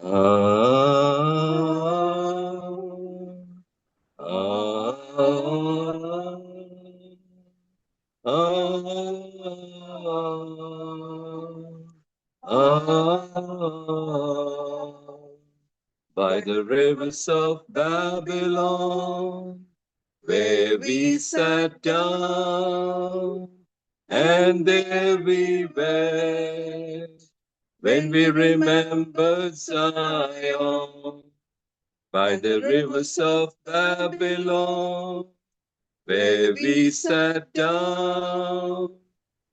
By the rivers of Babylon, where we sat down, and there we wept, when we remembered Zion. By the rivers of Babylon, where we sat down,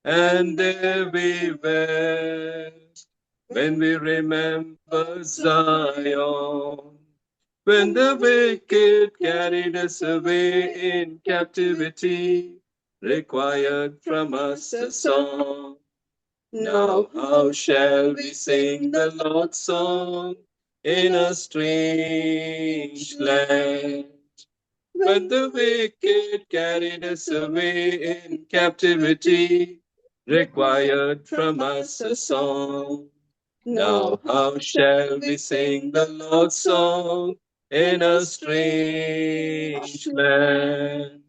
and there we wept, when we remember Zion. When the wicked carried us away in captivity, required from us a song. Now how shall we sing the Lord's song in a strange land? When the wicked carried us away in captivity, required from us a song. Now how shall we sing the Lord's song in a strange land?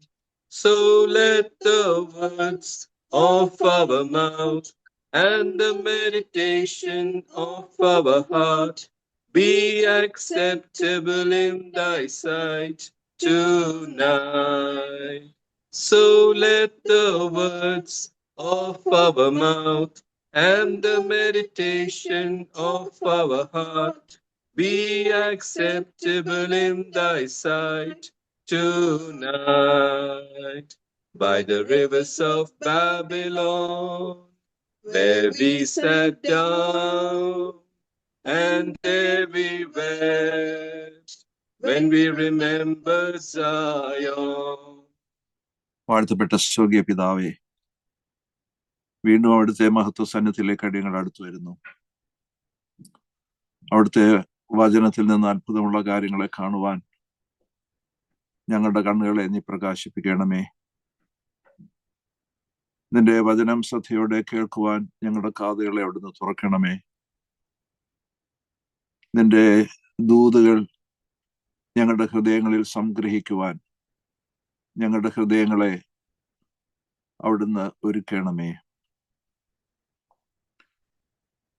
So let the words of our mouth and the meditation of our heart be acceptable in thy sight tonight. So let the words of our mouth and the meditation of our heart be acceptable in thy sight tonight. By the rivers of Babylon, where we sat down, and there we wept, when we remember Zion. വാഴ്ത്തപ്പെട്ട സ്വർഗീയ പിതാവേ, വീണ്ടും അവിടുത്തെ മഹത്വ സന്നിധിയിലേക്ക് അടിയങ്ങൾ അടുത്തു വരുന്നു. അവിടുത്തെ വചനത്തിൽ നിന്ന് അത്ഭുതമുള്ള കാര്യങ്ങളെ കാണുവാൻ ഞങ്ങളുടെ കണ്ണുകളെ നീ പ്രകാശിപ്പിക്കണമേ. നിന്റെ വചനം ശ്രദ്ധയോടെ കേൾക്കുവാൻ ഞങ്ങളുടെ കാതുകളെ അവിടുന്ന് തുറക്കണമേ. നിന്റെ ദൂതുകൾ ഞങ്ങളുടെ ഹൃദയങ്ങളിൽ സംഗ്രഹിക്കുവാൻ ഞങ്ങളുടെ ഹൃദയങ്ങളെ അവിടുന്ന് ഒരുക്കണമേ.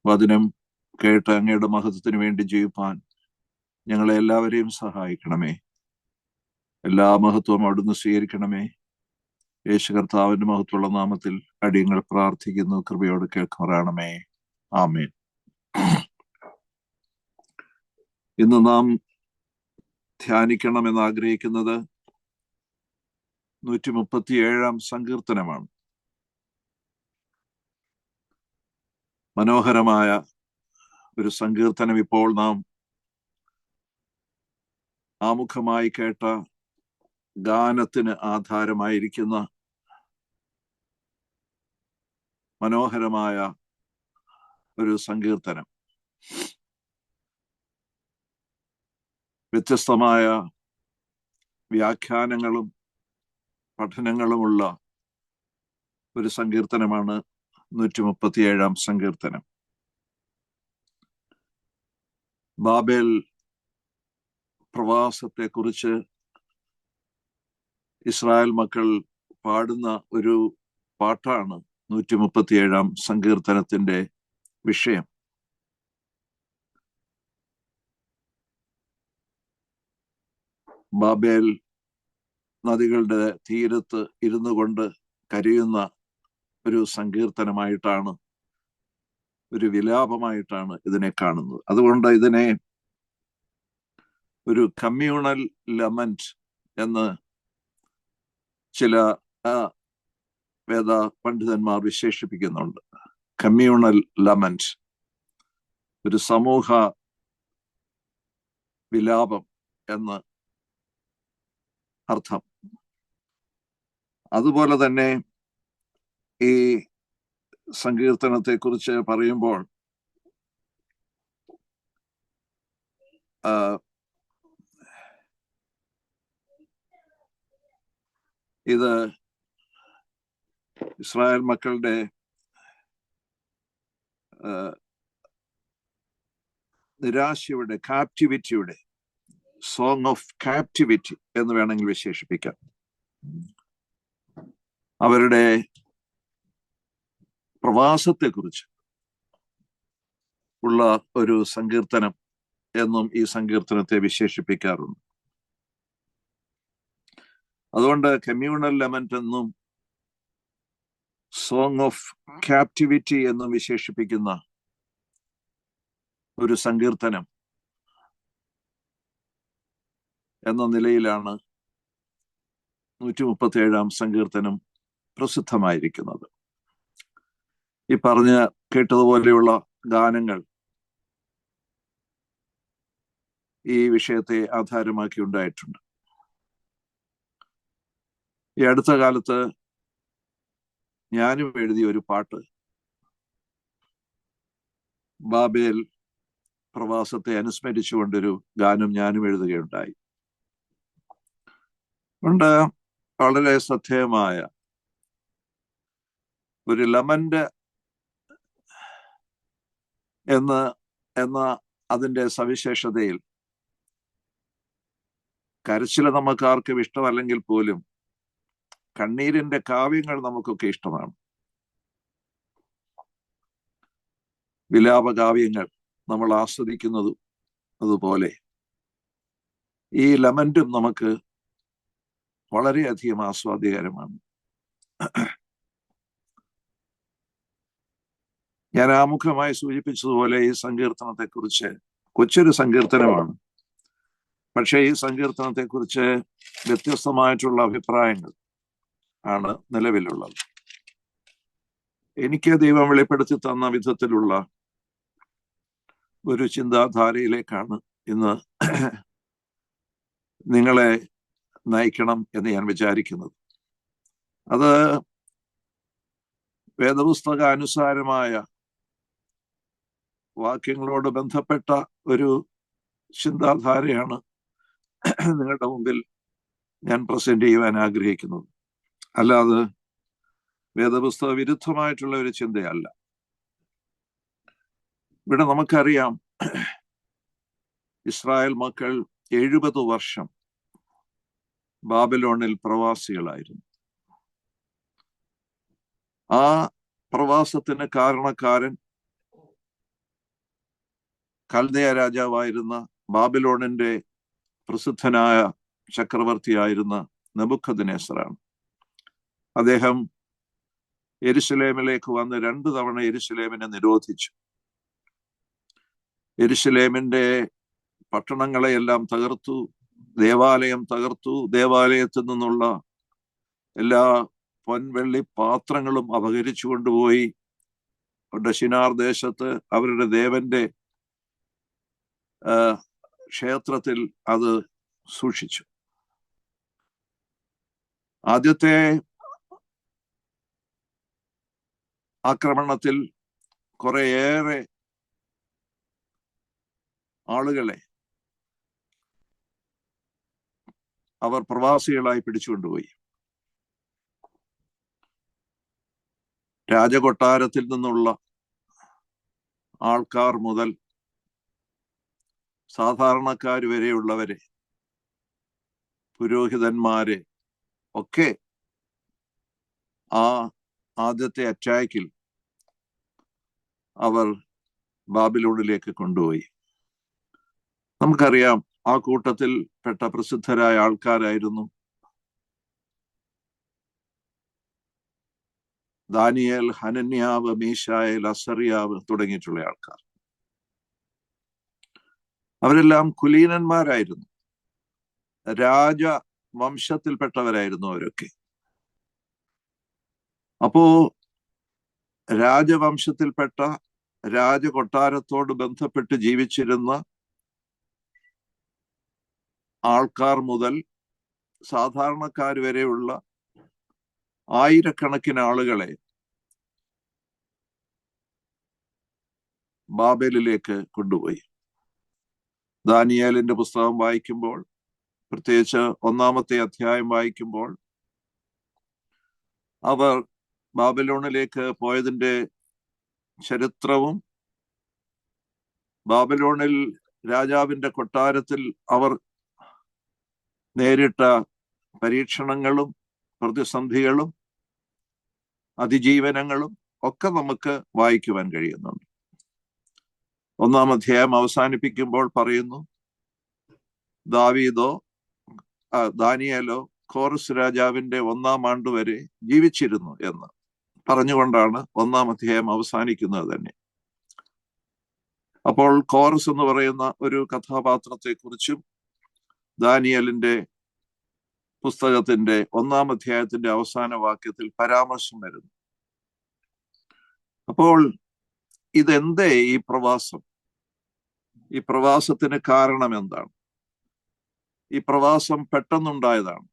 വചനം കേട്ട് അങ്ങയുടെ മഹത്വത്തിന് വേണ്ടി ജീവിപ്പാൻ ഞങ്ങളെ എല്ലാവരെയും സഹായിക്കണമേ. എല്ലാ മഹത്വവും അവിടുന്ന് സ്വീകരിക്കണമേ. യേശു കർത്താവിന്റെ മഹത്വമുള്ള നാമത്തിൽ അടിയങ്ങൾ പ്രാർത്ഥിക്കുന്നു. കൃപയോട് കേൾക്കുമാറാണമേ. ആമേൻ. ഇന്ന് നാം ധ്യാനിക്കണമെന്ന് ആഗ്രഹിക്കുന്നത് 137 സങ്കീർത്തനമാണ്. മനോഹരമായ ഒരു സങ്കീർത്തനം. ഇപ്പോൾ നാം ആമുഖമായി കേട്ട ഗാനത്തിന് ആധാരമായിരിക്കുന്ന മനോഹരമായ ഒരു സങ്കീർത്തനം. വ്യത്യസ്തമായ വ്യാഖ്യാനങ്ങളും പഠനങ്ങളുമുള്ള ഒരു സങ്കീർത്തനമാണ് 137 സങ്കീർത്തനം. ബാബേൽ പ്രവാസത്തെ കുറിച്ച് ഇസ്രായേൽ മക്കൾ പാടുന്ന ഒരു പാട്ടാണ് 137 സങ്കീർത്തനത്തിന്റെ വിഷയം. ബാബേൽ നദികളുടെ തീരത്ത് ഇരുന്നു കൊണ്ട് കരയുന്ന ഒരു സങ്കീർത്തനമായിട്ടാണ്, ഒരു വിലാപമായിട്ടാണ് ഇതിനെ കാണുന്നത്. അതുകൊണ്ട് ഇതിനെ ഒരു കമ്മ്യൂണൽ ലമന്റ് എന്ന് ചില വേദ പണ്ഡിതന്മാർ വിശേഷിപ്പിക്കുന്നുണ്ട്. കമ്മ്യൂണൽ ലമന്റ്, ഒരു സമൂഹ വിലാപം എന്ന് അർത്ഥം. അതുപോലെ തന്നെ ഈ സങ്കീർത്തനത്തെ കുറിച്ച് പറയുമ്പോൾ ഇത് ഇസ്രായേൽ മക്കളുടെ നിരാശയുടെ, കാപ്റ്റിവിറ്റിയുടെ, സോങ് ഓഫ് കാപ്റ്റിവിറ്റി എന്ന് വേണമെങ്കിൽ വിശേഷിപ്പിക്കാം. അവരുടെ പ്രവാസത്തെക്കുറിച്ച് ഉള്ള ഒരു സങ്കീർത്തനം എന്നും ഈ സങ്കീർത്തനത്തെ വിശേഷിപ്പിക്കാറുണ്ട്. അതുകൊണ്ട് കമ്മ്യൂണൽ ലെമന്റ് എന്നും സോങ് ഓഫ് ക്യാപ്റ്റിവിറ്റി എന്നും വിശേഷിപ്പിക്കുന്ന ഒരു സങ്കീർത്തനം എന്ന നിലയിലാണ് 137 സങ്കീർത്തനം പ്രസിദ്ധമായിരിക്കുന്നത്. ഈ പറഞ്ഞ കേട്ടതുപോലെയുള്ള ഗാനങ്ങൾ ഈ വിഷയത്തെ ആധാരമാക്കി ഉണ്ടായിട്ടുണ്ട്. ഈ അടുത്ത കാലത്ത് ഞാനും എഴുതിയ ഒരു പാട്ട് ബാബേൽ പ്രവാസത്തെ അനുസ്മരിച്ചുകൊണ്ടൊരു ഗാനം ഞാനും എഴുതുകയുണ്ടായി. അതുകൊണ്ട് വളരെ ശ്രദ്ധേയമായ ഒരു ലമന്റ് എന്ന അതിൻ്റെ സവിശേഷതയിൽ കരച്ചിൽ നമുക്ക് ആർക്കും ഇഷ്ടമല്ലെങ്കിൽ പോലും കണ്ണീരിന്റെ കാവ്യങ്ങൾ നമുക്കൊക്കെ ഇഷ്ടമാണ്. വിലാപകാവ്യങ്ങൾ നമ്മൾ ആസ്വദിക്കുന്നതും അതുപോലെ ഈ ലമന്റും നമുക്ക് വളരെയധികം ആസ്വാദ്യകരമാണ്. ഞാൻ ആമുഖമായി സൂചിപ്പിച്ചതുപോലെ ഈ സങ്കീർത്തനത്തെക്കുറിച്ച് കൊച്ചൊരു സങ്കീർത്തനമാണ്. പക്ഷേ ഈ സങ്കീർത്തനത്തെക്കുറിച്ച് വ്യത്യസ്തമായിട്ടുള്ള അഭിപ്രായങ്ങൾ ആണ് നിലവിലുള്ളത്. എനിക്ക് ദൈവം വെളിപ്പെടുത്തി തന്ന വിധത്തിലുള്ള ഒരു ചിന്താധാരയിലേക്കാണ് ഇന്ന് നിങ്ങളെ നയിക്കണം എന്ന് ഞാൻ വിചാരിക്കുന്നത്. അത് വേദപുസ്തകാനുസാരമായ വാക്യങ്ങളോട് ബന്ധപ്പെട്ട ഒരു ചിന്താധാരയാണ് നിങ്ങളുടെ മുമ്പിൽ ഞാൻ പ്രസന്റ് ചെയ്യുവാൻ ആഗ്രഹിക്കുന്നത്. അല്ലാതെ വേദപുസ്തക വിരുദ്ധമായിട്ടുള്ള ഒരു ചിന്തയല്ല. ഇവിടെ നമുക്കറിയാം, ഇസ്രായേൽ മക്കൾ 70 വർഷം ബാബിലോണിൽ പ്രവാസികളായിരുന്നു. ആ പ്രവാസത്തിന് കാരണക്കാരൻ കൽദയ രാജാവായിരുന്ന ബാബിലോണിന്റെ പ്രസിദ്ധനായ ചക്രവർത്തിയായിരുന്ന നെബൂഖദ്നേസറാണ്. അദ്ദേഹം യെരുശലേമിലേക്ക് വന്ന് 2 തവണ യെരുശലേമിനെ നിരോധിച്ചു. യെരുശലേമിന്റെ പട്ടണങ്ങളെയെല്ലാം തകർത്തു, ദേവാലയം തകർത്തു, ദേവാലയത്തിൽ നിന്നുള്ള എല്ലാ പൊൻവെള്ളി പാത്രങ്ങളും അപഹരിച്ചു കൊണ്ടുപോയി ഷിനാർ ദേശത്ത് അവരുടെ ദേവന്റെ ക്ഷേത്രത്തിൽ അത് സൂക്ഷിച്ചു. ആദ്യത്തെ ആക്രമണത്തിൽ കുറേയേറെ ആളുകളെ അവർ പ്രവാസികളായി പിടിച്ചുകൊണ്ടുപോയി. രാജകൊട്ടാരത്തിൽ നിന്നുള്ള ആൾക്കാർ മുതൽ സാധാരണക്കാർ വരെയുള്ളവരെ, പുരോഹിതന്മാരെ ഒക്കെ ആ ആദ്യത്തെ അറ്റാക്കിൽ അവർ ബാബിലോണിലേക്ക് കൊണ്ടുപോയി. നമുക്കറിയാം, ആ കൂട്ടത്തിൽ പെട്ട പ്രസിദ്ധരായ ആൾക്കാരായിരുന്നു ദാനിയേൽ, ഹനന്യാവ്, മീശായേൽ, അസറിയാവ് തുടങ്ങിയിട്ടുള്ള ആൾക്കാർ. അവരെല്ലാം കുലീനന്മാരായിരുന്നു, രാജവംശത്തിൽപ്പെട്ടവരായിരുന്നു അവരൊക്കെ. അപ്പോ രാജവംശത്തിൽപ്പെട്ട, രാജകൊട്ടാരത്തോട് ബന്ധപ്പെട്ട് ജീവിച്ചിരുന്ന ആൾക്കാർ മുതൽ സാധാരണക്കാർ വരെയുള്ള ആയിരക്കണക്കിന് ആളുകളെ ബാബേലിലേക്ക് കൊണ്ടുപോയി. ദാനിയേലിന്റെ പുസ്തകം വായിക്കുമ്പോൾ, പ്രത്യേകിച്ച് 1-ാമത്തെ അധ്യായം വായിക്കുമ്പോൾ, അവർ ബാബിലോണിലേക്ക് പോയതിന്റെ ചരിത്രവും ബാബിലോണിൽ രാജാവിന്റെ കൊട്ടാരത്തിൽ അവർ നേരിട്ട പരീക്ഷണങ്ങളും പ്രതിസന്ധികളും അതിജീവനങ്ങളും ഒക്കെ നമുക്ക് വായിക്കുവാൻ കഴിയുന്നുണ്ട്. 1-ാം അധ്യായം അവസാനിപ്പിക്കുമ്പോൾ പറയുന്നു, ദാനിയേലോ കോറസ് രാജാവിന്റെ 1-ാം ആണ്ട് വരെ ജീവിച്ചിരുന്നു എന്ന് പറഞ്ഞുകൊണ്ടാണ് 1-ാം അധ്യായം അവസാനിക്കുന്നത് തന്നെ. അപ്പോൾ കോറസ് എന്ന് പറയുന്ന ഒരു കഥാപാത്രത്തെ കുറിച്ചും ദാനിയേലിന്റെ പുസ്തകത്തിന്റെ 1-ാം അധ്യായത്തിന്റെ അവസാന വാക്യത്തിൽ പരാമർശം വരുന്നു. അപ്പോൾ ഇതെന്തേ ഈ പ്രവാസം? ഈ പ്രവാസത്തിന് കാരണം എന്താണ്? ഈ പ്രവാസം പെട്ടെന്നുണ്ടായതാണ്?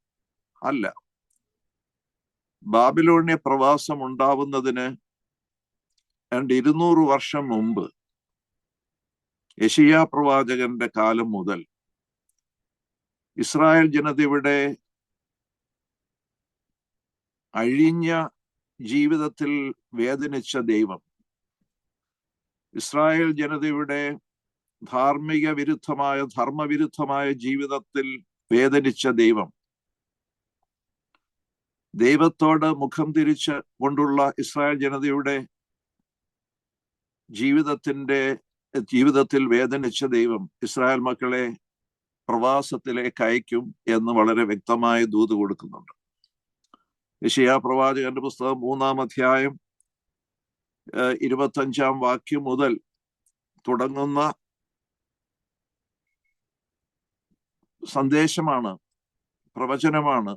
അല്ല. ബാബിലോണിയ പ്രവാസം ഉണ്ടാവുന്നതിന് 200 വർഷം മുമ്പ് യെശയ്യാ പ്രവാചകന്റെ കാലം മുതൽ ഇസ്രായേൽ ജനതയുടെ അഴിഞ്ഞ ജീവിതത്തിൽ വേദനിച്ച ദൈവം, ഇസ്രായേൽ ജനതയുടെ ധർമ്മവിരുദ്ധമായ ജീവിതത്തിൽ വേദനിച്ച ദൈവം, ദൈവത്തോട് മുഖം തിരിച്ച് കൊണ്ടുള്ള ഇസ്രായേൽ ജനതയുടെ ജീവിതത്തിൽ വേദനിച്ച ദൈവം ഇസ്രായേൽ മക്കളെ പ്രവാസത്തിലേക്ക് അയക്കും എന്ന് വളരെ വ്യക്തമായ ദൂത് കൊടുക്കുന്നുണ്ട്. യെശയ്യാ പ്രവാചകന്റെ പുസ്തകം 3-ാം അധ്യായം 25-ാം വാക്യം മുതൽ തുടങ്ങുന്ന സന്ദേശമാണ്, പ്രവചനമാണ്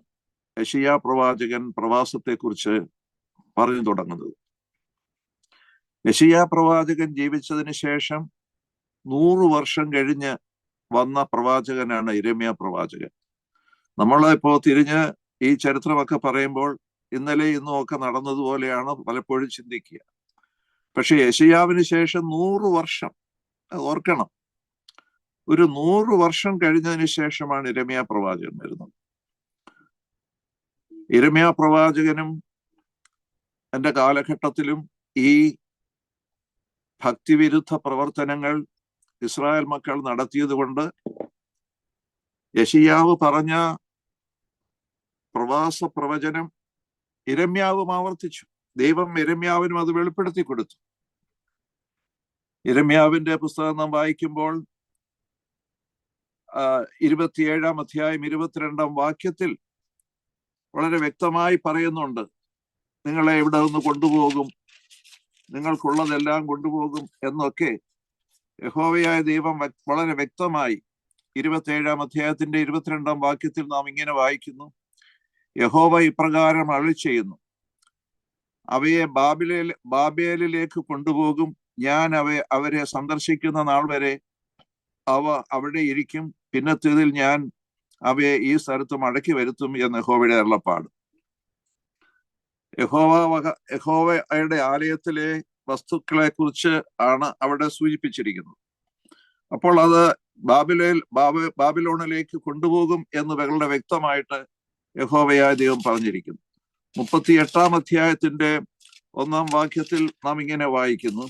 യെശയ്യാ പ്രവാചകൻ പ്രവാസത്തെക്കുറിച്ച് പറഞ്ഞു തുടങ്ങുന്നത്. യെശയ്യാ പ്രവാചകൻ ജീവിച്ചതിന് ശേഷം 100 വർഷം കഴിഞ്ഞ് വന്ന പ്രവാചകനാണ് യിരെമ്യാ പ്രവാചകൻ. നമ്മളിപ്പോ തിരിഞ്ഞ് ഈ ചരിത്രമൊക്കെ പറയുമ്പോൾ ഇന്നലെ ഇന്നും ഒക്കെ നടന്നതുപോലെയാണ് പലപ്പോഴും ചിന്തിക്കുക. പക്ഷെ യെശയ്യാവിന് ശേഷം 100 വർഷം, ഓർക്കണം, ഒരു 100 വർഷം കഴിഞ്ഞതിന് ശേഷമാണ് യിരെമ്യാ പ്രവാചകൻ വരുന്നത്. യിരെമ്യാ പ്രവാചകനും എൻ്റെ കാലഘട്ടത്തിലും ഈ ഭക്തിവിരുദ്ധ പ്രവർത്തനങ്ങൾ ഇസ്രായേൽ മക്കൾ നടത്തിയത് കൊണ്ട് യെശയ്യാവ് പറഞ്ഞ പ്രവാസ പ്രവചനം യിരെമ്യാവും ആവർത്തിച്ചു. ദൈവം യിരെമ്യാവിനും അത് വെളിപ്പെടുത്തി കൊടുത്തു. യിരെമ്യാവിന്റെ പുസ്തകം നാം വായിക്കുമ്പോൾ 27-ാം അധ്യായം 22-ാം വാക്യത്തിൽ വളരെ വ്യക്തമായി പറയുന്നുണ്ട്, നിങ്ങളെ ഇവിടെ നിന്ന് കൊണ്ടുപോകും, നിങ്ങൾക്കുള്ളതെല്ലാം കൊണ്ടുപോകും എന്നൊക്കെ യഹോവയായ ദൈവം വളരെ വ്യക്തമായി 27-ാം അധ്യായത്തിന്റെ 22-ാം വാക്യത്തിൽ നാം ഇങ്ങനെ വായിക്കുന്നു, യഹോവ ഇപ്രകാരം അരുളിച്ചെയ്യുന്നു, അവയെ ബാബേലിലേക്ക് കൊണ്ടുപോകും, ഞാൻ അവരെ സന്ദർശിക്കുന്ന നാൾ വരെ അവ അവിടെ ഇരിക്കും, പിന്നത്തേതിൽ ഞാൻ അവയെ ഈ സ്ഥലത്ത് മടക്കി വരുത്തും എന്ന് യഹോവയുടെ അരുളപ്പാട്. യഹോവയുടെ ആലയത്തിലെ വസ്തുക്കളെ കുറിച്ച് ആണ് അവിടെ സൂചിപ്പിച്ചിരിക്കുന്നത്. അപ്പോൾ അത് ബാബിലോണിലേക്ക് കൊണ്ടുപോകും എന്ന് വളരെ വ്യക്തമായിട്ട് യഹോവയായ ദൈവം പറഞ്ഞിരിക്കുന്നു. 38-ാം അധ്യായത്തിന്റെ 1-ാം വാക്യത്തിൽ നാം ഇങ്ങനെ വായിക്കുന്നു,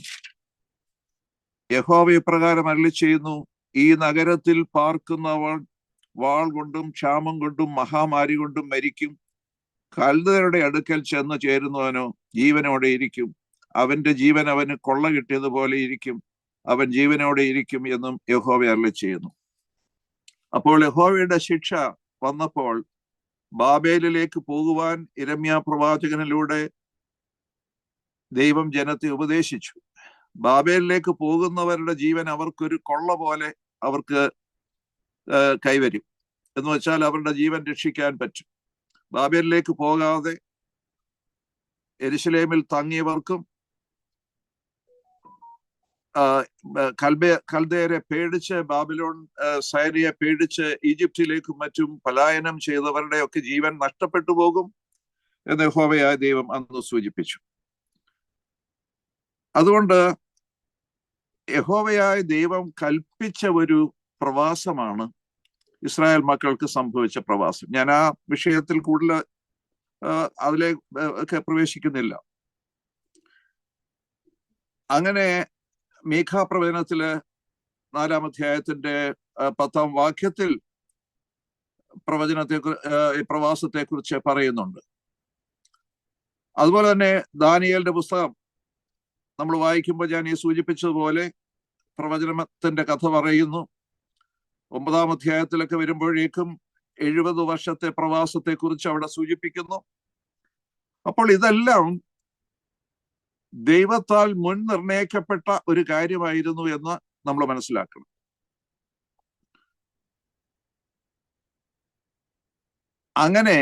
യഹോവ ഇപ്രകാരം അരുളിച്ചെയ്യുന്നു, ഈ നഗരത്തിൽ പാർക്കുന്നവൻ വാൾ കൊണ്ടും ക്ഷാമം കൊണ്ടും മഹാമാരി കൊണ്ടും മരിക്കും. കൽദയരുടെ അടുക്കൽ ചെന്ന് ചേരുന്നവനോ ജീവനോടെ ഇരിക്കും, അവന്റെ ജീവൻ അവന് കൊള്ള കിട്ടിയതുപോലെ ഇരിക്കും, അവൻ ജീവനോടെ ഇരിക്കും എന്നും യഹോവ അരുളിച്ചെയ്യുന്നു. അപ്പോൾ യഹോവയുടെ ശിക്ഷ വന്നപ്പോൾ ബാബേലിലേക്ക് പോകുവാൻ യിരെമ്യാ പ്രവാചകനിലൂടെ ദൈവം ജനത്തെ ഉപദേശിച്ചു. ബാബേലിലേക്ക് പോകുന്നവരുടെ ജീവൻ അവർക്കൊരു കൊള്ള പോലെ അവർക്ക് കൈവരും. എന്ന് വെച്ചാൽ അവരുടെ ജീവൻ രക്ഷിക്കാൻ പറ്റും. ബാബേലിലേക്ക് പോകാതെ യെരുശലേമിൽ തങ്ങിയവർക്കും കൽദയരെ പേടിച്ച് ബാബിലോൺ സൈനിയെ പേടിച്ച് ഈജിപ്തിലേക്കും മറ്റും പലായനം ചെയ്തവരുടെ ഒക്കെ ജീവൻ നഷ്ടപ്പെട്ടു പോകും എന്ന് യഹോവയായ ദൈവം അന്ന് സൂചിപ്പിച്ചു. അതുകൊണ്ട് യഹോവയായ ദൈവം കൽപ്പിച്ച ഒരു പ്രവാസമാണ് ഇസ്രായേൽ മക്കൾക്ക് സംഭവിച്ച പ്രവാസം. ഞാൻ ആ വിഷയത്തിൽ കൂടുതൽ അതിലേക്ക് പ്രവേശിക്കുന്നില്ല. അങ്ങനെ മീഖാ പ്രവചനത്തില് 4-ാം അധ്യായത്തിന്റെ 10-ാം വാക്യത്തിൽ പ്രവാസത്തെ കുറിച്ച് പറയുന്നുണ്ട്. അതുപോലെ തന്നെ ദാനിയേലിന്റെ പുസ്തകം നമ്മൾ വായിക്കുമ്പോൾ ഞാൻ ഈ സൂചിപ്പിച്ചതുപോലെ പ്രവചനത്തിന്റെ കഥ പറയുന്നു. 9-ാം അധ്യായത്തിലൊക്കെ വരുമ്പോഴേക്കും 70 വർഷത്തെ പ്രവാസത്തെ കുറിച്ച് അവിടെ സൂചിപ്പിക്കുന്നു. അപ്പോൾ ഇതെല്ലാം ദൈവത്താൽ മുൻ നിർണയിക്കപ്പെട്ട ഒരു കാര്യമായിരുന്നു എന്ന് നമ്മൾ മനസ്സിലാക്കണം. അങ്ങനെ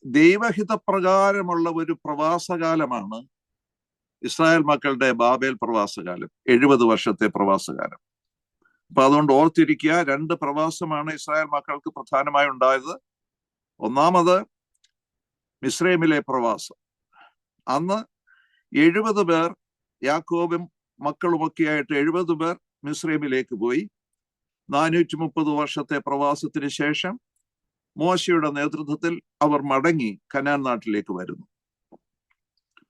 ദൈവഹിതപ്രകാരമുള്ള ഒരു പ്രവാസകാലമാണ് ഇസ്രായേൽ മക്കളുടെ ബാബേൽ പ്രവാസകാലം, 70 വർഷത്തെ പ്രവാസകാലം. അപ്പൊ അതുകൊണ്ട് ഓർത്തിരിക്കുക, 2 പ്രവാസമാണ് ഇസ്രായേൽ മക്കൾക്ക് പ്രധാനമായി ഉണ്ടായത്. ഒന്നാമത് മിസ്രൈമിലെ പ്രവാസം. അന്ന് 70 പേർ, യാക്കോബും മക്കളുമൊക്കെയായിട്ട് 70 പേർ മിസ്രൈമിലേക്ക് പോയി. 430 വർഷത്തെ പ്രവാസത്തിന് ശേഷം മോശയുടെ നേതൃത്വത്തിൽ അവർ മടങ്ങി കനാൻ നാട്ടിലേക്ക് വരുന്നു.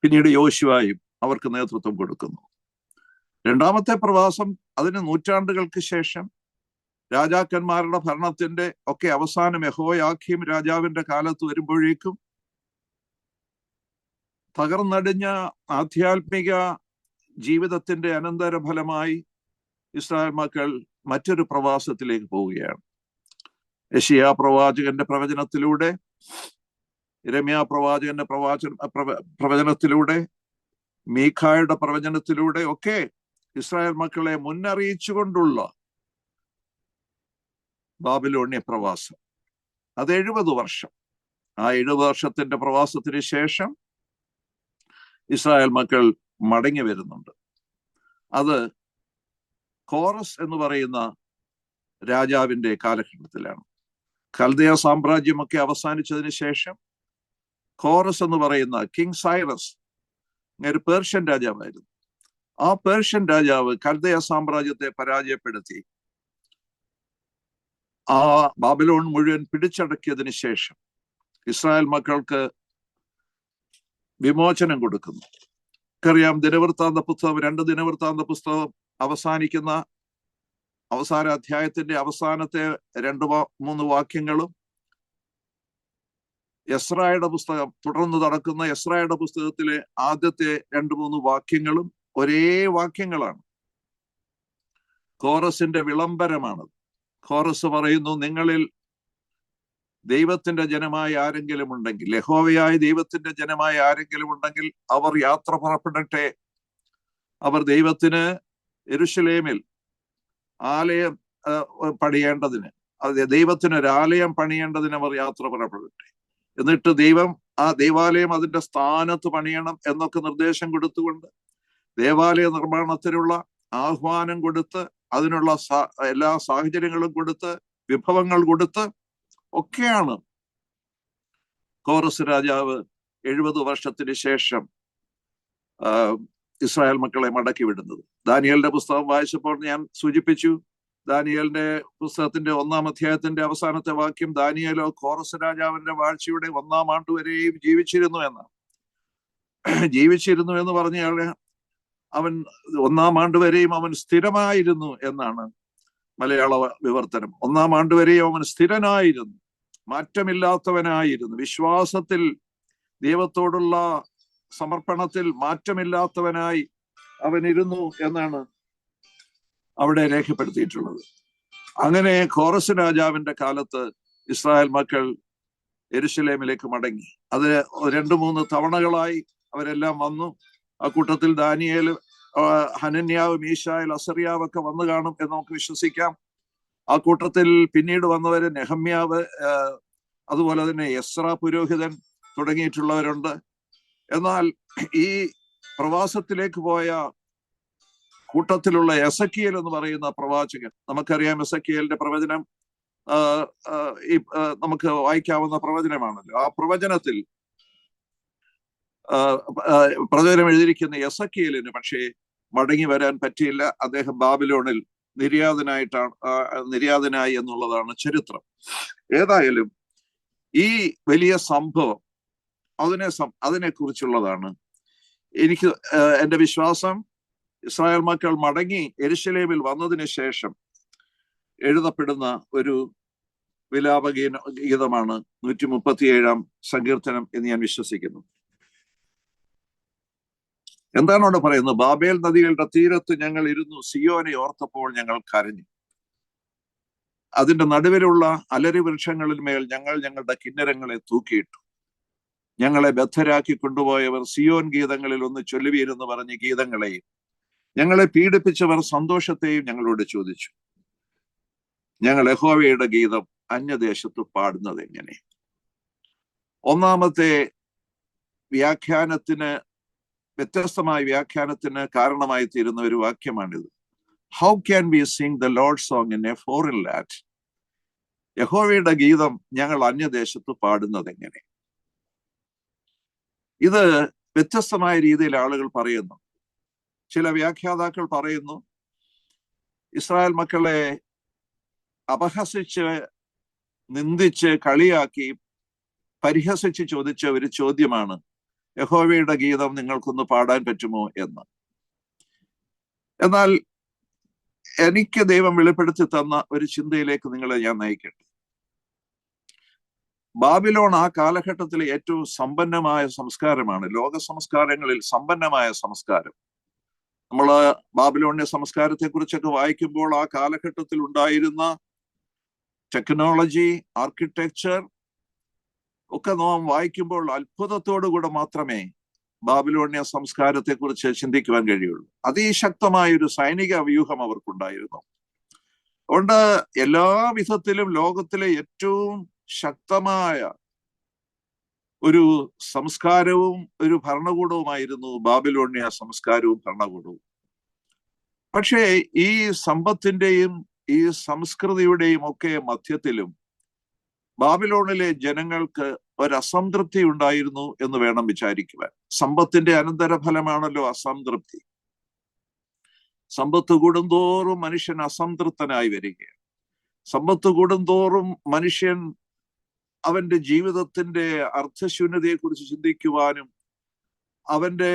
പിന്നീട് യോശുവയും അവർക്ക് നേതൃത്വം കൊടുക്കുന്നു. 2-ാമത്തെ പ്രവാസം അതിന് നൂറ്റാണ്ടുകൾക്ക് ശേഷം രാജാക്കന്മാരുടെ ഭരണത്തിന്റെ ഒക്കെ അവസാനം യെഹോയാക്കീം രാജാവിന്റെ കാലത്ത് വരുമ്പോഴേക്കും തകർന്നടിഞ്ഞ ആധ്യാത്മിക ജീവിതത്തിന്റെ അനന്തരഫലമായി ഇസ്രായേൽ മക്കൾ മറ്റൊരു പ്രവാസത്തിലേക്ക് പോവുകയാണ്. യെശയ്യാ പ്രവാചകന്റെ പ്രവചനത്തിലൂടെ, യിരെമ്യാ പ്രവാചകന്റെ പ്രവചനത്തിലൂടെ, മീഖായുടെ പ്രവചനത്തിലൂടെ ഒക്കെ ഇസ്രായേൽ മക്കളെ മുന്നറിയിച്ചുകൊണ്ടുള്ള ബാബിലോണ്യ പ്രവാസം. അത് 70 വർഷം. ആ 70 വർഷത്തിന്റെ പ്രവാസത്തിന് ശേഷം ഇസ്രായേൽ മക്കൾ മടങ്ങി വരുന്നുണ്ട്. അത് കോറസ് എന്ന് പറയുന്ന രാജാവിന്റെ കാലഘട്ടത്തിലാണ്. കൽദയ സാമ്രാജ്യമൊക്കെ അവസാനിച്ചതിന് ശേഷം കോറസ് എന്ന് പറയുന്ന കിങ് സൈറസ് ഒരു പേർഷ്യൻ രാജാവായിരുന്നു. ആ പേർഷ്യൻ രാജാവ് കൽദയ സാമ്രാജ്യത്തെ പരാജയപ്പെടുത്തി ആ ബാബിലോൺ മുഴുവൻ പിടിച്ചടക്കിയതിന് ശേഷം ഇസ്രായേൽ മക്കൾക്ക് വിമോചനം കൊടുക്കുന്നു. നമുക്കറിയാം, ദിനവൃത്താന്ത പുസ്തകം, 2 ദിനവൃത്താന്ത പുസ്തകം അവസാനിക്കുന്ന അവസാന അധ്യായത്തിന്റെ അവസാനത്തെ 2-3 വാക്യങ്ങളും എസ്രായുടെ പുസ്തകം, തുടർന്ന് നടക്കുന്ന എസ്രായുടെ പുസ്തകത്തിലെ ആദ്യത്തെ 2-3 വാക്യങ്ങളും ഒരേ വാക്യങ്ങളാണ്. കോറസിന്റെ വിളംബരമാണ്. കോറസ് പറയുന്നു, നിങ്ങളിൽ ദൈവത്തിന്റെ ജനമായ ആരെങ്കിലും ഉണ്ടെങ്കിൽ, യഹോവയായ ദൈവത്തിന്റെ ജനമായ ആരെങ്കിലും ഉണ്ടെങ്കിൽ അവർ യാത്ര പുറപ്പെടട്ടെ. അവർ ദൈവത്തിന് യെരൂശലേമിൽ ആലയം പണിയേണ്ടതിന്, ദൈവത്തിന് ഒരു ആലയം പണിയേണ്ടതിന് അവർ യാത്ര പുറപ്പെടട്ടെ. എന്നിട്ട് ദൈവം ആ ദൈവാലയം അതിന്റെ സ്ഥാനത്ത് പണിയണം എന്നൊക്കെ നിർദ്ദേശം കൊടുത്തുകൊണ്ട് ദേവാലയ നിർമ്മാണത്തിനുള്ള ആഹ്വാനം കൊടുത്ത്, അതിനുള്ള എല്ലാ സാഹചര്യങ്ങളും കൊടുത്ത്, വിഭവങ്ങൾ കൊടുത്ത് ഒക്കെയാണ് കോറസ് രാജാവ് 70 വർഷത്തിന് ശേഷം ഇസ്രായേൽ മക്കളെ മടക്കി വിടുന്നത്. ദാനിയേലിന്റെ പുസ്തകം വായിച്ചപ്പോൾ ഞാൻ സൂചിപ്പിച്ചു, ദാനിയേലിന്റെ പുസ്തകത്തിന്റെ 1-ാം അധ്യായത്തിന്റെ അവസാനത്തെ വാക്യം, ദാനിയേലോ കോറസ് രാജാവിന്റെ വാഴ്ചയുടെ 1-ാം ആണ്ട് വരെയും ജീവിച്ചിരുന്നു എന്നാണ്. ജീവിച്ചിരുന്നു എന്ന് പറഞ്ഞാൽ അവൻ 1-ാം ആണ്ട് വരെയും അവൻ സ്ഥിരമായിരുന്നു എന്നാണ് മലയാള വിവർത്തനം. 1-ാം ആണ്ട് വരെയും അവൻ സ്ഥിരനായിരുന്നു, മാറ്റമില്ലാത്തവനായിരുന്നു, വിശ്വാസത്തിൽ ദൈവത്തോടുള്ള സമർപ്പണത്തിൽ മാറ്റമില്ലാത്തവനായി അവൻ ഇരുന്നു എന്നാണ് അവിടെ രേഖപ്പെടുത്തിയിട്ടുള്ളത്. അങ്ങനെ കോറസ് രാജാവിന്റെ കാലത്ത് ഇസ്രായേൽ മക്കൾ യെരൂശലേമിലേക്ക് മടങ്ങി. അത് 2-3 തവണകളായി അവരെല്ലാം വന്നു. ആ കൂട്ടത്തിൽ ദാനിയേൽ, ഹനന്യാവ്, മീശായേൽ, അസറിയാവ് ഒക്കെ വന്നു കാണും എന്ന് നമുക്ക് വിശ്വസിക്കാം. ആ കൂട്ടത്തിൽ പിന്നീട് വന്നവര് നെഹമ്യാവ്, അതുപോലെ തന്നെ എസ്രാ പുരോഹിതൻ തുടങ്ങിയിട്ടുള്ളവരുണ്ട്. എന്നാൽ ഈ പ്രവാസത്തിലേക്ക് പോയ കൂട്ടത്തിലുള്ള എസക്കിയേൽ എന്ന് പറയുന്ന പ്രവാചകൻ, നമുക്കറിയാം എസക്കിയേലിന്റെ പ്രവചനം നമുക്ക് വായിക്കാവുന്ന പ്രവചനമാണല്ലോ. ആ പ്രവചനത്തിൽ പ്രവചനം എഴുതിയിരിക്കുന്ന എസക്കിയേലിന് പക്ഷേ മടങ്ങി വരാൻ പറ്റിയില്ല. അദ്ദേഹം ബാബിലോണിൽ നിര്യാതനായി എന്നുള്ളതാണ് ചരിത്രം. ഏതായാലും ഈ വലിയ സംഭവം അതിനെ കുറിച്ചുള്ളതാണ്. എൻ്റെ വിശ്വാസം, ഇസ്രായേൽ മക്കൾ മടങ്ങി യെരൂശലേമിൽ വന്നതിന് ശേഷം എഴുതപ്പെടുന്ന ഒരു വിലാപഗീതമാണ് 137 സങ്കീർത്തനം എന്ന് ഞാൻ വിശ്വസിക്കുന്നു. എന്താണ് അവിടെ പറയുന്നത്? ബാബേൽ നദികളുടെ തീരത്ത് ഞങ്ങൾ ഇരുന്നു, സിയോനെ ഓർത്തപ്പോൾ ഞങ്ങൾ കരഞ്ഞു. അതിന്റെ നടുവിലുള്ള അലരി വൃക്ഷങ്ങളിൽ മേൽ ഞങ്ങൾ ഞങ്ങളുടെ കിന്നരങ്ങളെ തൂക്കിയിട്ടു. ഞങ്ങളെ ബദ്ധരാക്കി കൊണ്ടുപോയവർ സിയോൻ ഗീതങ്ങളിൽ ഒന്ന് ചൊല്ലുവീരെന്ന് പറഞ്ഞ് ഗീതങ്ങളെയും, ഞങ്ങളെ പീഡിപ്പിച്ചവർ സന്തോഷത്തെയും ഞങ്ങളോട് ചോദിച്ചു. ഞങ്ങൾ യഹോവയുടെ ഗീതം അന്യദേശത്ത് പാടുന്നത് എങ്ങനെ? ഒന്നാമത്തെ വ്യാഖ്യാനത്തിന്, വ്യത്യസ്തമായ വ്യാഖ്യാനത്തിന് കാരണമായി തീരുന്ന ഒരു വാക്യമാണിത്. How can we sing the lord song in a foreign land? യഹോവയുടെ ഗീതം ഞങ്ങൾ അന്യദേശത്ത് പാടുന്നത് എങ്ങനെ? ഇത് വ്യത്യസ്തമായ രീതിയിൽ ആളുകൾ പറയുന്നു. ചില വ്യാഖ്യാതാക്കൾ പറയുന്നു, ഇസ്രായേൽ മക്കളെ അപഹസിച്ച്, നിന്ദിച്ച്, കളിയാക്കി, പരിഹസിച്ച് ചോദിച്ച ഒരു ചോദ്യമാണ്, യഹോവയുടെ ഗീതം നിങ്ങൾക്കൊന്ന് പാടാൻ പറ്റുമോ എന്ന്. എന്നാൽ എനിക്ക് ദൈവം വെളിപ്പെടുത്തി തന്ന ഒരു ചിന്തയിലേക്ക് നിങ്ങളെ ഞാൻ നയിക്കട്ടെ. ബാബിലോൺ ആ കാലഘട്ടത്തിലെ ഏറ്റവും സമ്പന്നമായ സംസ്കാരമാണ്. ലോക സംസ്കാരങ്ങളിൽ സമ്പന്നമായ സംസ്കാരം. നമ്മള് ബാബിലോണിയ സംസ്കാരത്തെ കുറിച്ചൊക്കെ വായിക്കുമ്പോൾ ആ കാലഘട്ടത്തിൽ ഉണ്ടായിരുന്ന ടെക്നോളജി, ആർക്കിടെക്ചർ ഒക്കെ നാം വായിക്കുമ്പോൾ അത്ഭുതത്തോടുകൂടെ മാത്രമേ ബാബിലോണിയ സംസ്കാരത്തെ കുറിച്ച് ചിന്തിക്കുവാൻ കഴിയുള്ളൂ. അതിശക്തമായ ഒരു സൈനിക വ്യൂഹം അവർക്കുണ്ടായിരുന്നു. അതുകൊണ്ട് എല്ലാ വിധത്തിലും ലോകത്തിലെ ഏറ്റവും ശക്തമായ ഒരു സംസ്കാരവും ഒരു ഭരണകൂടവുമായിരുന്നു ബാബിലോണിയ സംസ്കാരവും ഭരണകൂടവും. പക്ഷേ ഈ സമ്പത്തിന്റെയും ഈ സംസ്കൃതിയുടെയും ഒക്കെ മധ്യത്തിലും ബാബിലോണിലെ ജനങ്ങൾക്ക് ഒരസംതൃപ്തി ഉണ്ടായിരുന്നു എന്ന് വേണം വിചാരിക്കുവാൻ. സമ്പത്തിന്റെ അനന്തരഫലമാണല്ലോ അസംതൃപ്തി. സമ്പത്ത് കൂടുന്തോറും മനുഷ്യൻ അസംതൃപ്തനായി വരികയാണ്. സമ്പത്ത് കൂടുന്തോറും മനുഷ്യൻ അവന്റെ ജീവിതത്തിന്റെ അർത്ഥശൂന്യതയെ കുറിച്ച് ചിന്തിക്കുവാനും അവന്റെ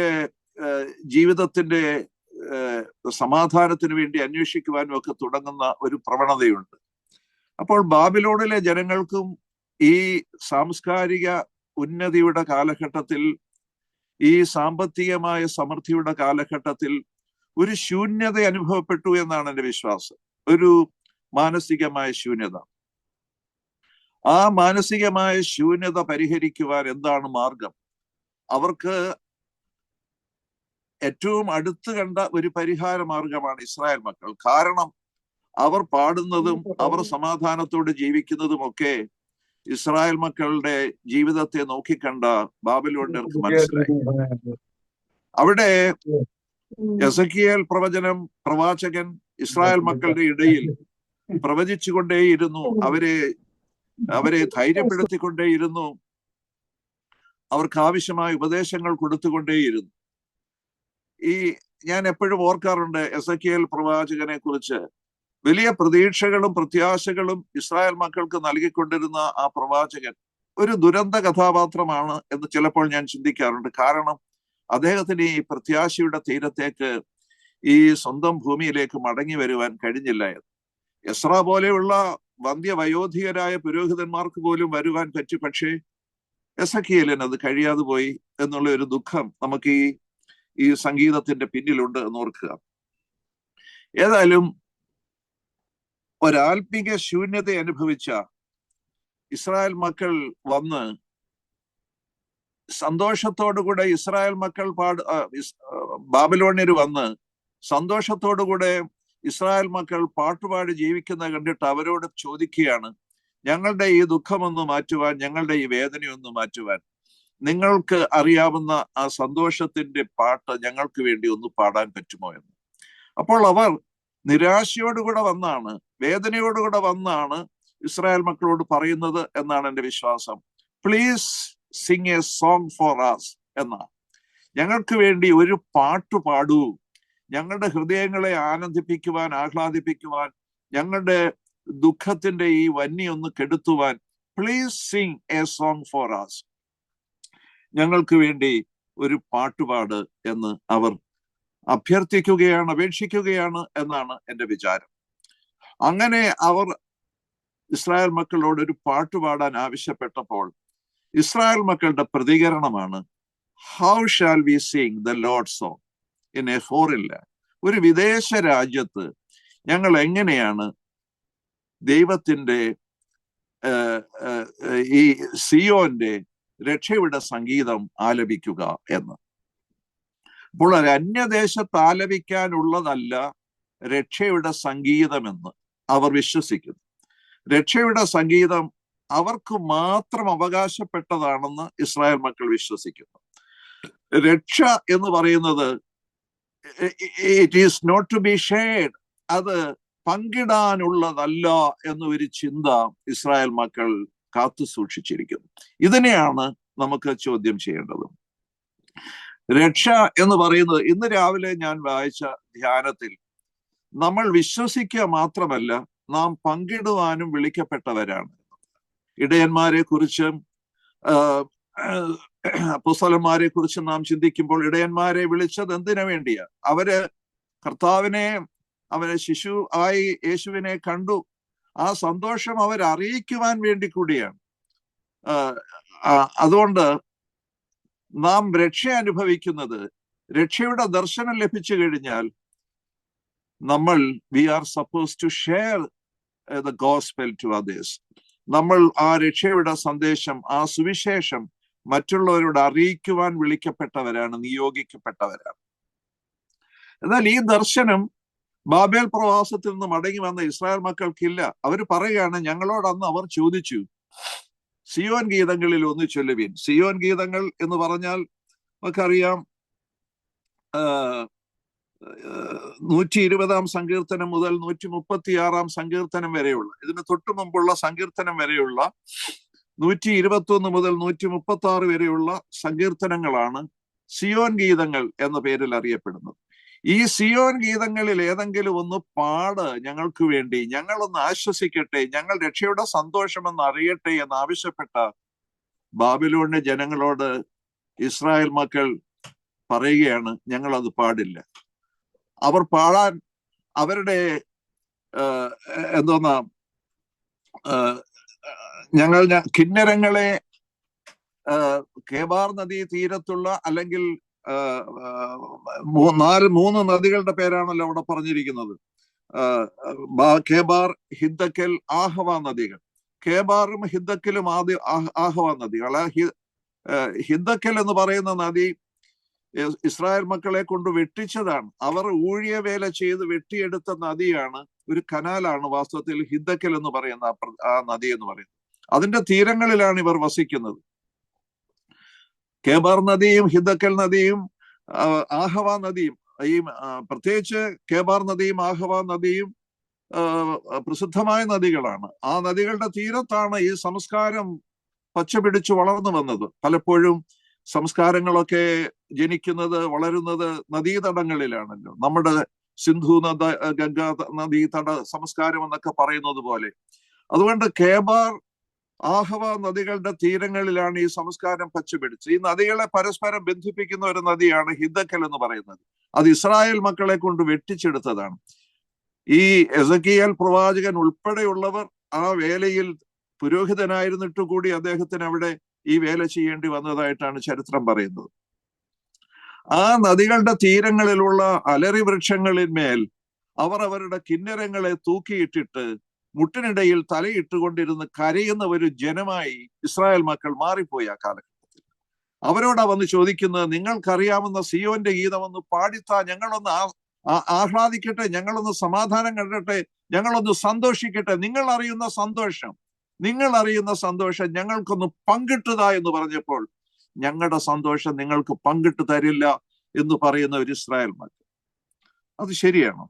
ജീവിതത്തിന്റെ സമാധാനത്തിന് വേണ്ടി അന്വേഷിക്കുവാനും ഒക്കെ തുടങ്ങുന്ന ഒരു പ്രവണതയുണ്ട്. അപ്പോൾ ബാബിലോണിലെ ജനങ്ങൾക്കും ഈ സാംസ്കാരിക ഉന്നതിയുടെ കാലഘട്ടത്തിൽ, ഈ സാമ്പത്തികമായ സമൃദ്ധിയുടെ കാലഘട്ടത്തിൽ ഒരു ശൂന്യത അനുഭവപ്പെട്ടു എന്നാണ് എൻ്റെ വിശ്വാസം. ഒരു മാനസികമായ ശൂന്യത. ആ മാനസികമായ ശൂന്യത പരിഹരിക്കുവാൻ എന്താണ് മാർഗം? അവർക്ക് ഏറ്റവും അടുത്ത് കണ്ട ഒരു പരിഹാര മാർഗമാണ് ഇസ്രായേൽ മക്കൾ. കാരണം അവർ പാടുന്നതും അവർ സമാധാനത്തോടെ ജീവിക്കുന്നതും ഒക്കെ ഇസ്രായേൽ മക്കളുടെ ജീവിതത്തെ നോക്കിക്കണ്ട ബാബിലോണിയർക്ക് മനസ്സിലായി. അവിടെ എസെക്കിയേൽ പ്രവാചകൻ ഇസ്രായേൽ മക്കളുടെ ഇടയിൽ പ്രവചിച്ചുകൊണ്ടേയിരുന്നു. അവരെ ധൈര്യപ്പെടുത്തിക്കൊണ്ടേയിരുന്നു. അവർക്ക് ആവശ്യമായ ഉപദേശങ്ങൾ കൊടുത്തുകൊണ്ടേയിരുന്നു. ഞാൻ എപ്പോഴും ഓർക്കാറുണ്ട് എസെക്കിയേൽ പ്രവാചകനെ കുറിച്ച്. വലിയ പ്രതീക്ഷകളും പ്രത്യാശകളും ഇസ്രായേൽ മക്കൾക്ക് നൽകിക്കൊണ്ടിരുന്ന ആ പ്രവാചകൻ ഒരു ദുരന്ത കഥാപാത്രമാണ് എന്ന് ചിലപ്പോൾ ഞാൻ ചിന്തിക്കാറുണ്ട്. കാരണം അദ്ദേഹത്തിന് ഈ പ്രത്യാശയുടെ തീരത്തേക്ക്, ഈ സ്വന്തം ഭൂമിയിലേക്ക് മടങ്ങി വരുവാൻ കഴിഞ്ഞില്ല. എസ്രാ പോലെയുള്ള വന്ധ്യവയോധികരായ പുരോഹിതന്മാർക്ക് പോലും വരുവാൻ പറ്റി. പക്ഷേ എസെക്കിയേലിന് അത് കഴിയാതെ പോയി എന്നുള്ള ഒരു ദുഃഖം നമുക്ക് ഈ സംഗീതത്തിന്റെ പിന്നിലുണ്ട് എന്ന് ഓർക്കുക. ഏതായാലും ഒരാത്മിക ശൂന്യത അനുഭവിച്ച ഇസ്രായേൽ മക്കൾ വന്ന് സന്തോഷത്തോടുകൂടെ ഇസ്രായേൽ മക്കൾ ബാബിലോണിയർ വന്ന് സന്തോഷത്തോടുകൂടെ ഇസ്രായേൽ മക്കൾ പാട്ടുപാടി ജീവിക്കുന്ന കണ്ടിട്ട് അവരോട് ചോദിക്കുകയാണ്, ഞങ്ങളുടെ ഈ ദുഃഖമൊന്ന് മാറ്റുവാൻ, ഞങ്ങളുടെ ഈ വേദനയൊന്ന് മാറ്റുവാൻ നിങ്ങൾക്ക് അറിയാവുന്ന ആ സന്തോഷത്തിന്റെ പാട്ട് ഞങ്ങൾക്ക് വേണ്ടി ഒന്ന് പാടാൻ പറ്റുമോ എന്ന്. അപ്പോൾ അവർ നിരാശയോടുകൂടെ വന്നാണ്, വേദനയോടുകൂടെ വന്നാണ് ഇസ്രായേൽ മക്കളോട് പറയുന്നത് എന്നാണ് എൻ്റെ വിശ്വാസം. Please sing a song for us എന്നാണ്. ഞങ്ങൾക്ക് വേണ്ടി ഒരു പാട്ട് പാടൂ, ഞങ്ങളുടെ ഹൃദയങ്ങളെ ആനന്ദിപ്പിക്കുവാൻ, ആഹ്ലാദിപ്പിക്കുവാൻ, ഞങ്ങളുടെ ദുഃഖത്തിന്റെ ഈ വന്നി ഒന്ന് കെടുത്തുവാൻ. Please sing a song for us, ഞങ്ങൾക്ക് വേണ്ടി ഒരു പാട്ടുപാട് എന്ന് അവർ അഭ്യർത്ഥിക്കുകയാണ്, അപേക്ഷിക്കുകയാണ് എന്നാണ് എൻ്റെ വിചാരം. അങ്ങനെ അവർ ഇസ്രായേൽ മക്കളോട് ഒരു പാട്ട് പാടാൻ ആവശ്യപ്പെട്ടപ്പോൾ ഇസ്രായേൽ മക്കളുടെ പ്രതികരണമാണ്, how shall we sing the lord song in a foreign land? ഒരു വിദേശ രാജ്യത്ത് ഞങ്ങൾ എങ്ങനെയാണ് ദൈവത്തിന്റെ ഈ സിയോന്റെ രക്ഷയുടെ സംഗീതം ആലപിക്കുക എന്ന്. അപ്പോൾ ഒരു അന്യദേശത്ത് ആലപിക്കാനുള്ളതല്ല രക്ഷയുടെ സംഗീതമെന്ന് അവർ വിശ്വസിക്കുന്നു. രക്ഷയുടെ സംഗീതം അവർക്ക് മാത്രം അവകാശപ്പെട്ടതാണെന്ന് ഇസ്രായേൽ മക്കൾ വിശ്വസിക്കുന്നു. രക്ഷ എന്ന് പറയുന്നത് it is not to be shared, അത് പങ്കിടാനുള്ളതല്ല എന്നൊരു ചിന്ത ഇസ്രായേൽ മക്കൾ കാത്തു സൂക്ഷിച്ചിരിക്കുന്നു. ഇതിനെയാണ് നമുക്ക് ചോദ്യം ചെയ്യേണ്ടത്. രക്ഷ എന്ന് പറയുന്നത് ഇന്ന് രാവിലെ ഞാൻ വായിച്ച ധ്യാനത്തിൽ നമ്മൾ വിശ്വസിക്കുക മാത്രമല്ല, നാം പങ്കിടുവാനും വിളിക്കപ്പെട്ടവരാണ്. ഇടയന്മാരെ കുറിച്ചും അപ്പോസ്തലന്മാരെ കുറിച്ചും നാം ചിന്തിക്കുമ്പോൾ ഇടയന്മാരെ വിളിച്ചത് എന്തിനു വേണ്ടിയാ? അവര് കർത്താവിനെ, അവരെ ശിശു ആയി യേശുവിനെ കണ്ടു, ആ സന്തോഷം അവരറിയിക്കുവാൻ വേണ്ടി കൂടിയാണ്. അതുകൊണ്ട് നാം രക്ഷ അനുഭവിക്കുന്നത്, രക്ഷയുടെ ദർശനം ലഭിച്ചു കഴിഞ്ഞാൽ നമ്മൾ we are suppose to share the gospel to others. നമ്മൾ ആ രക്ഷയുടെ സന്ദേശം, ആ സുവിശേഷം മറ്റുള്ളവരോട് അറിയിക്കുവാൻ വിളിക്കപ്പെട്ടവരാണ്, നിയോഗിക്കപ്പെട്ടവരാണ്. എന്നാൽ ഈ ദർശനം ബാബേൽ പ്രവാസത്തിൽ നിന്ന് മടങ്ങി വന്ന ഇസ്രായേൽ മക്കൾക്കില്ല. അവർ പറയുകയാണ്, ഞങ്ങളോട് അന്ന് അവർ ചോദിച്ചു, സിയോൻ ഗീതങ്ങളിൽ ഒന്ന് ചൊല്ലുവിൻ. സിയോൻ ഗീതങ്ങൾ എന്ന് പറഞ്ഞാൽ നമുക്കറിയാം 120 സങ്കീർത്തനം മുതൽ 136 സങ്കീർത്തനം വരെയുള്ള, ഇതിന് തൊട്ടു മുമ്പുള്ള സങ്കീർത്തനം വരെയുള്ള 121 മുതൽ 136 വരെയുള്ള സങ്കീർത്തനങ്ങളാണ് സിയോൻ ഗീതങ്ങൾ എന്ന പേരിൽ അറിയപ്പെടുന്നത്. ഈ സിയോൻ ഗീതങ്ങളിൽ ഏതെങ്കിലും ഒന്ന് പാട് ഞങ്ങൾക്ക് വേണ്ടി, ഞങ്ങളൊന്ന് ആശ്വസിക്കട്ടെ, ഞങ്ങൾ രക്ഷയുടെ സന്തോഷമെന്ന് അറിയട്ടെ എന്ന് ആവശ്യപ്പെട്ട ബാബിലോണിലെ ജനങ്ങളോട് ഇസ്രായേൽ മക്കൾ പറയുകയാണ്, ഞങ്ങളത് പാടില്ല. അവർ പാടാൻ അവരുടെ എന്തോന്നാ ഞങ്ങൾ കിന്നരങ്ങളെ കേബാർ നദീ തീരത്തുള്ള, അല്ലെങ്കിൽ 3 നദികളുടെ പേരാണല്ലോ അവിടെ പറഞ്ഞിരിക്കുന്നത്, കേബാർ, ഹിദ്ദക്കൽ, ആഹവ നദികൾ. കേബാറും ഹിദ്ദക്കലും ആദ്യ ആഹവ നദികൾ. ഹിദ്ദക്കൽ എന്ന് പറയുന്ന നദി ഇസ്രായേൽ മക്കളെ കൊണ്ട് വെട്ടിച്ചതാണ്. അവർ ഊഴിയ വേല ചെയ്ത് വെട്ടിയെടുത്ത നദിയാണ്, ഒരു കനാലാണ് വാസ്തവത്തിൽ ഹിദ്ദക്കൽ എന്ന് പറയുന്ന ആ നദി എന്ന് പറയുന്നത്. അതിന്റെ തീരങ്ങളിലാണ് ഇവർ വസിക്കുന്നത്. കേബാർ നദിയും ഹിദ്ദക്കൽ നദിയും ആഹവ നദിയും, ഈ പ്രത്യേകിച്ച് കേബാർ നദിയും ആഹവ നദിയും പ്രസിദ്ധമായ നദികളാണ്. ആ നദികളുടെ തീരത്താണ് ഈ സംസ്കാരം പച്ചപിടിച്ച് വളർന്നു വന്നത്. പലപ്പോഴും സംസ്കാരങ്ങളൊക്കെ ജനിക്കുന്നത്, വളരുന്നത് നദീതടങ്ങളിലാണല്ലോ. നമ്മുടെ സിന്ധു ഗംഗാ നദീതട സംസ്കാരം എന്നൊക്കെ പറയുന്നത് പോലെ. അതുകൊണ്ട് കേബാർ, ആഹവ നദികളുടെ തീരങ്ങളിലാണ് ഈ സംസ്കാരം പച്ചപിടിച്ച്. ഈ നദികളെ പരസ്പരം ബന്ധിപ്പിക്കുന്ന ഒരു നദിയാണ് ഹിദ്ദക്കൽ എന്ന് പറയുന്നത്. അത് ഇസ്രായേൽ മക്കളെ കൊണ്ട് വെട്ടിച്ചെടുത്തതാണ്. ഈ എസക്കിയേൽ പ്രവാചകൻ ഉൾപ്പെടെയുള്ളവർ ആ വേലയിൽ പുരോഹിതനായിരുന്നിട്ട് കൂടി അദ്ദേഹത്തിന് അവിടെ ഈ വേല ചെയ്യേണ്ടി വന്നതായിട്ടാണ് ചരിത്രം പറയുന്നത്. ആ നദികളുടെ തീരങ്ങളിലുള്ള അലറി വൃക്ഷങ്ങളിന്മേൽ അവർ അവരുടെ കിന്നരങ്ങളെ തൂക്കിയിട്ടിട്ട് മുട്ടിനിടയിൽ തലയിട്ടുകൊണ്ടിരുന്ന് കരയുന്ന ഒരു ജനമായി ഇസ്രായേൽ മക്കൾ മാറിപ്പോയി ആ കാലഘട്ടത്തിൽ. അവരോടാ വന്ന് ചോദിക്കുന്നത്, നിങ്ങൾക്കറിയാവുന്ന സിയോന്റെ ഗീതമൊന്ന് പാടിത്താ, ഞങ്ങളൊന്ന് ആഹ്ലാദിക്കട്ടെ, ഞങ്ങളൊന്ന് സമാധാനം കണ്ടട്ടെ, ഞങ്ങളൊന്ന് സന്തോഷിക്കട്ടെ. നിങ്ങൾ അറിയുന്ന സന്തോഷം ഞങ്ങൾക്കൊന്ന് പങ്കിട്ടുതാ എന്ന് പറഞ്ഞപ്പോൾ, ഞങ്ങളുടെ സന്തോഷം നിങ്ങൾക്ക് പങ്കിട്ട് തരില്ല എന്ന് പറയുന്ന ഒരു ഇസ്രായേൽ മക്കൾ. അത് ശരിയാണോ?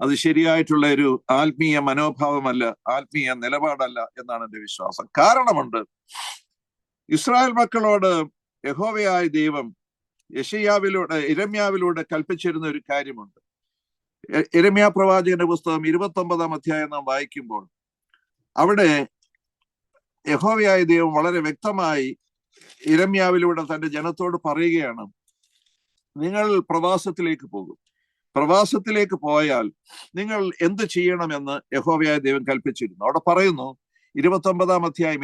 അത് ശരിയായിട്ടുള്ള ഒരു ആത്മീയ മനോഭാവമല്ല, ആത്മീയ നിലപാടല്ല എന്നാണ് എൻ്റെ വിശ്വാസം. കാരണമുണ്ട്. ഇസ്രായേൽ മക്കളോട് യഹോവയായ ദൈവം യിരെമ്യാവിലൂടെ കൽപ്പിച്ചിരുന്ന ഒരു കാര്യമുണ്ട്. യിരെമ്യാ പ്രവാചകന്റെ പുസ്തകം 29 അധ്യായം നാം വായിക്കുമ്പോൾ അവിടെ യഹോവയായ ദൈവം വളരെ വ്യക്തമായി യിരെമ്യാവിലൂടെ തന്റെ ജനത്തോട് പറയുകയാണ്, നിങ്ങൾ പ്രവാസത്തിലേക്ക് പോകും. പ്രവാസത്തിലേക്ക് പോയാൽ നിങ്ങൾ എന്ത് ചെയ്യണമെന്ന് യഹോവയായ ദൈവം കൽപ്പിച്ചിരുന്നു. അവിടെ പറയുന്നു 29-ാം അധ്യായം,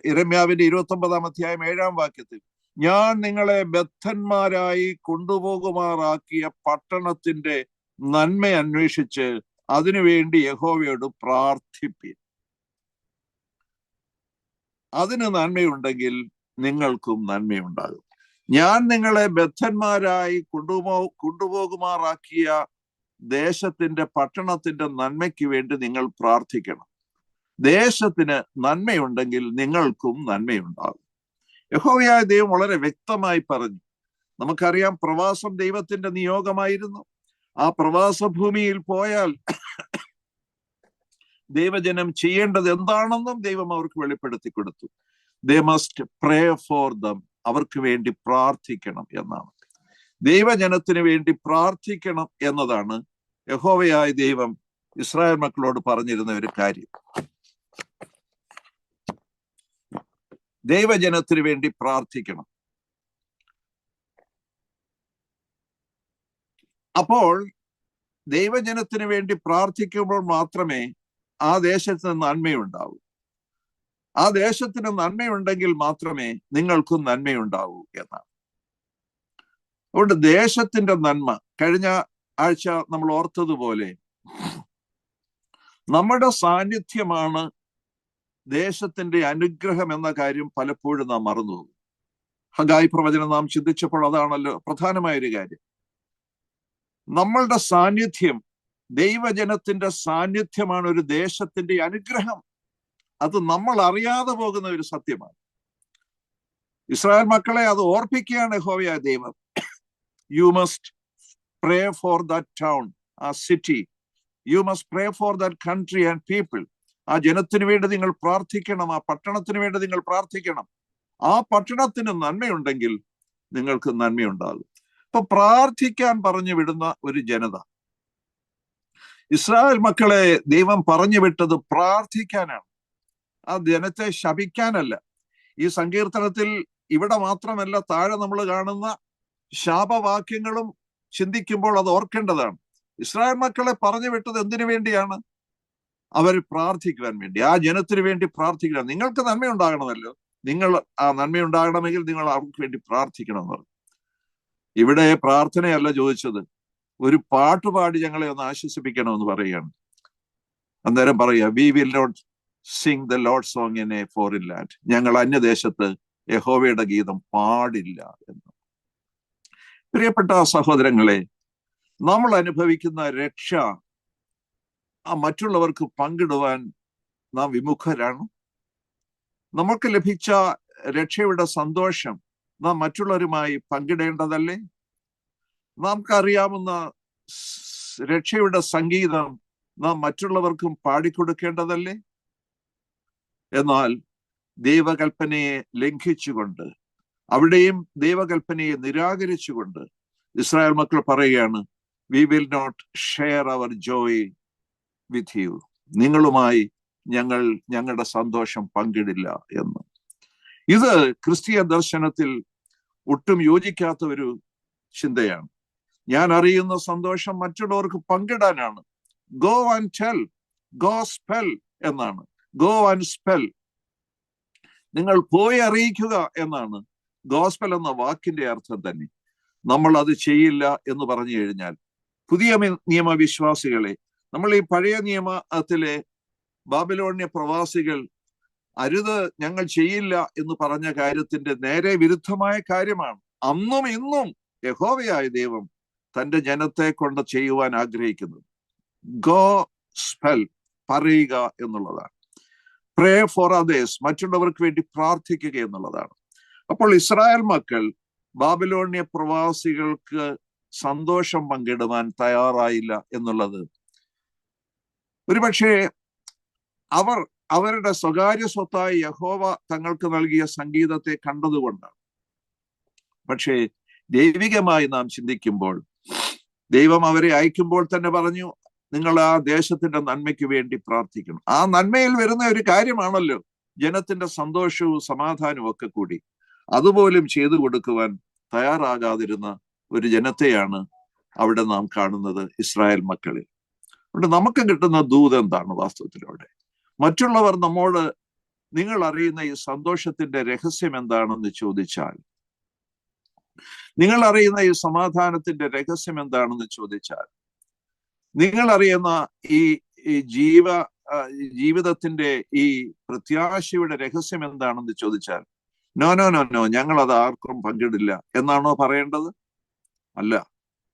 യിരെമ്യാവിന്റെ 29-ാം അധ്യായം 7-ാം വാക്യത്തിൽ, ഞാൻ നിങ്ങളെ ബദ്ധന്മാരായി കൊണ്ടുപോകുമാറാക്കിയ പട്ടണത്തിന്റെ നന്മ അന്വേഷിച്ച് അതിനുവേണ്ടി യഹോവയോട് പ്രാർത്ഥിപ്പിൻ. അതിന് നന്മയുണ്ടെങ്കിൽ നിങ്ങൾക്കും നന്മയുണ്ടാകും. ഞാൻ നിങ്ങളെ ബദ്ധന്മാരായി കൊണ്ടുപോകുമാറാക്കിയ ദേശത്തിന്റെ പട്ടണത്തിന്റെ നന്മയ്ക്ക് വേണ്ടി നിങ്ങൾ പ്രാർത്ഥിക്കണം. ദേശത്തിന് നന്മയുണ്ടെങ്കിൽ നിങ്ങൾക്കും നന്മയുണ്ടാകും. യഹോവയായ ദൈവം വളരെ വ്യക്തമായി പറഞ്ഞു. നമുക്കറിയാം, പ്രവാസം ദൈവത്തിന്റെ നിയോഗമായിരുന്നു. ആ പ്രവാസ ഭൂമിയിൽ പോയാൽ ദൈവജനം ചെയ്യേണ്ടത് എന്താണെന്നും ദൈവം അവർക്ക് വെളിപ്പെടുത്തി കൊടുത്തു. They must pray for them. അവർക്ക് വേണ്ടി പ്രാർത്ഥിക്കണം എന്നാണ്. ദൈവജനത്തിന് വേണ്ടി പ്രാർത്ഥിക്കണം എന്നതാണ് യഹോവയായ ദൈവം ഇസ്രായേൽ മക്കളോട് പറഞ്ഞിരുന്ന ഒരു കാര്യം. ദൈവജനത്തിന് വേണ്ടി പ്രാർത്ഥിക്കണം. അപ്പോൾ ദൈവജനത്തിന് വേണ്ടി പ്രാർത്ഥിക്കുമ്പോൾ മാത്രമേ ആ ദേശത്തിന് നന്മയുണ്ടാവൂ. ആ ദേശത്തിന് നന്മയുണ്ടെങ്കിൽ മാത്രമേ നിങ്ങൾക്കും നന്മയുണ്ടാവൂ എന്നാണ്. അതുകൊണ്ട് ദേശത്തിന്റെ നന്മ, കഴിഞ്ഞ ആഴ്ച നമ്മൾ ഓർത്തതുപോലെ, നമ്മുടെ സാന്നിധ്യമാണ് ദേശത്തിന്റെ അനുഗ്രഹം എന്ന കാര്യം പലപ്പോഴും നാം മറന്നുപോകും. ഹഗായി പ്രവചനം നാം ചിന്തിച്ചപ്പോൾ അതാണല്ലോ പ്രധാനമായൊരു കാര്യം. നമ്മളുടെ സാന്നിധ്യം, ദൈവജനത്തിന്റെ സാന്നിധ്യമാണ് ഒരു ദേശത്തിന്റെ അനുഗ്രഹം. അത് നമ്മൾ അറിയാതെ പോകുന്ന ഒരു സത്യമാണ്. ഇസ്രായേൽ മക്കളെ അത് ഓർപ്പിക്കുകയാണ് യഹോവയായ ദൈവം. You must pray for that town, ആ city. You must pray for that country and people. ആ ജനത്തിന് വേണ്ടി നിങ്ങൾ പ്രാർത്ഥിക്കണം. ആ പട്ടണത്തിന് വേണ്ടി നിങ്ങൾ പ്രാർത്ഥിക്കണം. ആ പട്ടണത്തിന് നന്മയുണ്ടെങ്കിൽ നിങ്ങൾക്ക് നന്മയുണ്ടാകും. ഇപ്പൊ പ്രാർത്ഥിക്കാൻ പറഞ്ഞു വിടുന്ന ഒരു ജനത. ഇസ്രായേൽ മക്കളെ ദൈവം പറഞ്ഞു വിട്ടത് പ്രാർത്ഥിക്കാനാണ്, ആ ജനത്തെ ശപിക്കാനല്ല. ഈ സങ്കീർത്തനത്തിൽ ഇവിടെ മാത്രമല്ല, താഴെ നമ്മൾ കാണുന്ന ശാപവാക്യങ്ങളും ചിന്തിക്കുമ്പോൾ അത് ഓർക്കേണ്ടതാണ്. ഇസ്രായേൽ മക്കളെ പറഞ്ഞു വിട്ടത് എന്തിനു വേണ്ടിയാണ്? അവർ പ്രാർത്ഥിക്കുവാൻ വേണ്ടി, ആ ജനത്തിന് വേണ്ടി പ്രാർത്ഥിക്കണം. നിങ്ങൾക്ക് നന്മയുണ്ടാകണമല്ലോ, നിങ്ങൾ ആ നന്മയുണ്ടാകണമെങ്കിൽ നിങ്ങൾ അവർക്ക് വേണ്ടി പ്രാർത്ഥിക്കണം എന്ന് പറഞ്ഞു. ഇവിടെ പ്രാർത്ഥനയല്ല ചോദിച്ചത്, ഒരു പാട്ടുപാടി ഞങ്ങളെ ഒന്ന് ആശ്വസിപ്പിക്കണമെന്ന് പറയുകയാണ്. അന്നേരം പറയുക, we will not sing the lord song in a foreign land. ഞങ്ങൾ അന്യദേശത്ത് യഹോവയുടെ ഗീതം പാടില്ല എന്ന്. പ്രിയപ്പെട്ട സഹോദരങ്ങളെ, നമ്മൾ അനുഭവിക്കുന്ന രക്ഷ മറ്റുള്ളവർക്ക് പങ്കിടുവാൻ നാം വിമുഖരാണ്. നമുക്ക് ലഭിച്ച രക്ഷയുടെ സന്തോഷം നാം മറ്റുള്ളവരുമായി പങ്കിടേണ്ടതല്ലേ? നമുക്കറിയാവുന്ന രക്ഷയുടെ സംഗീതം നാം മറ്റുള്ളവർക്കും പാടിക്കൊടുക്കേണ്ടതല്ലേ? എന്നാൽ ദൈവകൽപ്പനയെ ലംഘിച്ചുകൊണ്ട്, അവിടെയും ദൈവകൽപ്പനയെ നിരാകരിച്ചുകൊണ്ട് ഇസ്രായേൽ മക്കൾ പറയുകയാണ്, we will not share our joy with you. നിങ്ങളുമായി ഞങ്ങൾ ഞങ്ങളുടെ സന്തോഷം പങ്കിടില്ല എന്ന്. ഇത് ക്രിസ്തീയ ദർശനത്തിൽ ഒട്ടും യോജിക്കാത്ത ഒരു ചിന്തയാണ്. ഞാൻ അറിയുന്ന സന്തോഷം മറ്റുള്ളവർക്ക് പങ്കിടാനാണ്. Go and tell, gospel എന്നാണ്. ഗോ ആൻഡ് സ്പെൽ, നിങ്ങൾ പോയി അറിയിക്കുക എന്നാണ് ഗോസ്പെൽ എന്ന വാക്കിന്റെ അർത്ഥം തന്നെ. നമ്മൾ അത് ചെയ്യില്ല എന്ന് പറഞ്ഞു കഴിഞ്ഞാൽ, പുതിയ നിയമവിശ്വാസികളെ, നമ്മൾ ഈ പഴയ നിയമത്തിലെ ബാബിലോണ്യ പ്രവാസികൾ അരുത്, ഞങ്ങൾ ചെയ്യില്ല എന്ന് പറഞ്ഞ കാര്യത്തിന്റെ നേരെ വിരുദ്ധമായ കാര്യമാണ് അന്നും ഇന്നും യഹോവയായ ദൈവം തന്റെ ജനത്തെ കൊണ്ട് ചെയ്യുവാൻ ആഗ്രഹിക്കുന്നത്. ഗോ സ്പെൽ, പറയുക എന്നുള്ളതാണ്. പ്രേ ഫോർ അതേഴ്സ്, മറ്റുള്ളവർക്ക് വേണ്ടി പ്രാർത്ഥിക്കുക എന്നുള്ളതാണ്. അപ്പോൾ ഇസ്രായേൽ മക്കൾ ബാബിലോണ്യ പ്രവാസികൾക്ക് സന്തോഷം പങ്കിടുവാൻ തയ്യാറായില്ല എന്നുള്ളത് ഒരുപക്ഷെ അവരുടെ സ്വകാര്യ സ്വത്തായി യഹോവ തങ്ങൾക്ക് നൽകിയ സംഗീതത്തെ കണ്ടതുകൊണ്ടാണ്. പക്ഷേ ദൈവികമായി നാം ചിന്തിക്കുമ്പോൾ, ദൈവം അവരെ അയക്കുമ്പോൾ തന്നെ പറഞ്ഞു, നിങ്ങൾ ആ ദേശത്തിന്റെ നന്മയ്ക്ക് വേണ്ടി പ്രാർത്ഥിക്കണം. ആ നന്മയിൽ വരുന്ന ഒരു കാര്യമാണല്ലോ ജനത്തിന്റെ സന്തോഷവും സമാധാനവും ഒക്കെ കൂടി. അതുപോലും ചെയ്തു കൊടുക്കുവാൻ തയ്യാറാകാതിരുന്ന ഒരു ജനത്തെയാണ് അവിടെ നാം കാണുന്നത് ഇസ്രായേൽ മക്കളിൽ. അതുകൊണ്ട് നമുക്ക് കിട്ടുന്ന ദൂത് എന്താണ് വാസ്തവത്തിലൂടെ? മറ്റുള്ളവർ നമ്മോട് നിങ്ങൾ അറിയുന്ന ഈ സന്തോഷത്തിന്റെ രഹസ്യം എന്താണെന്ന് ചോദിച്ചാൽ, നിങ്ങൾ അറിയുന്ന ഈ സമാധാനത്തിന്റെ രഹസ്യം എന്താണെന്ന് ചോദിച്ചാൽ, നിങ്ങൾ അറിയുന്ന ഈ ജീവിതത്തിന്റെ ഈ പ്രത്യാശയുടെ രഹസ്യം എന്താണെന്ന് ചോദിച്ചാൽ, നോ നോ നോ നോ, ഞങ്ങൾ അത് ആർക്കും പങ്കിടില്ല എന്നാണോ പറയേണ്ടത്? അല്ല.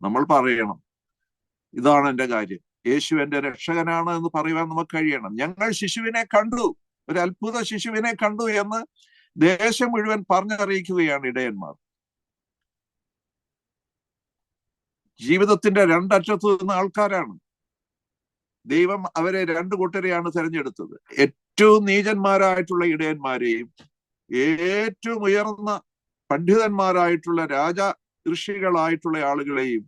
നമ്മൾ പറയണം, ഇതാണ് എൻ്റെ കാര്യം, യേശു എൻ്റെ രക്ഷകനാണ് എന്ന് പറയുവാൻ നമുക്ക് കഴിയണം. ഞങ്ങൾ ശിശുവിനെ കണ്ടു, ഒരു അത്ഭുത ശിശുവിനെ കണ്ടു എന്ന് ദേശം മുഴുവൻ പറഞ്ഞറിയിക്കുകയാണ് ഇടയന്മാർ. ജീവിതത്തിന്റെ രണ്ടറ്റത്ത് നിന്ന ആൾക്കാരാണ്. ദൈവം അവരെ രണ്ടു കൂട്ടരെയാണ് തിരഞ്ഞെടുത്തത്. ഏറ്റവും നീചന്മാരായിട്ടുള്ള ഇടയന്മാരെയും ഏറ്റവും ഉയർന്ന പണ്ഡിതന്മാരായിട്ടുള്ള ഋഷികളായിട്ടുള്ള ആളുകളെയും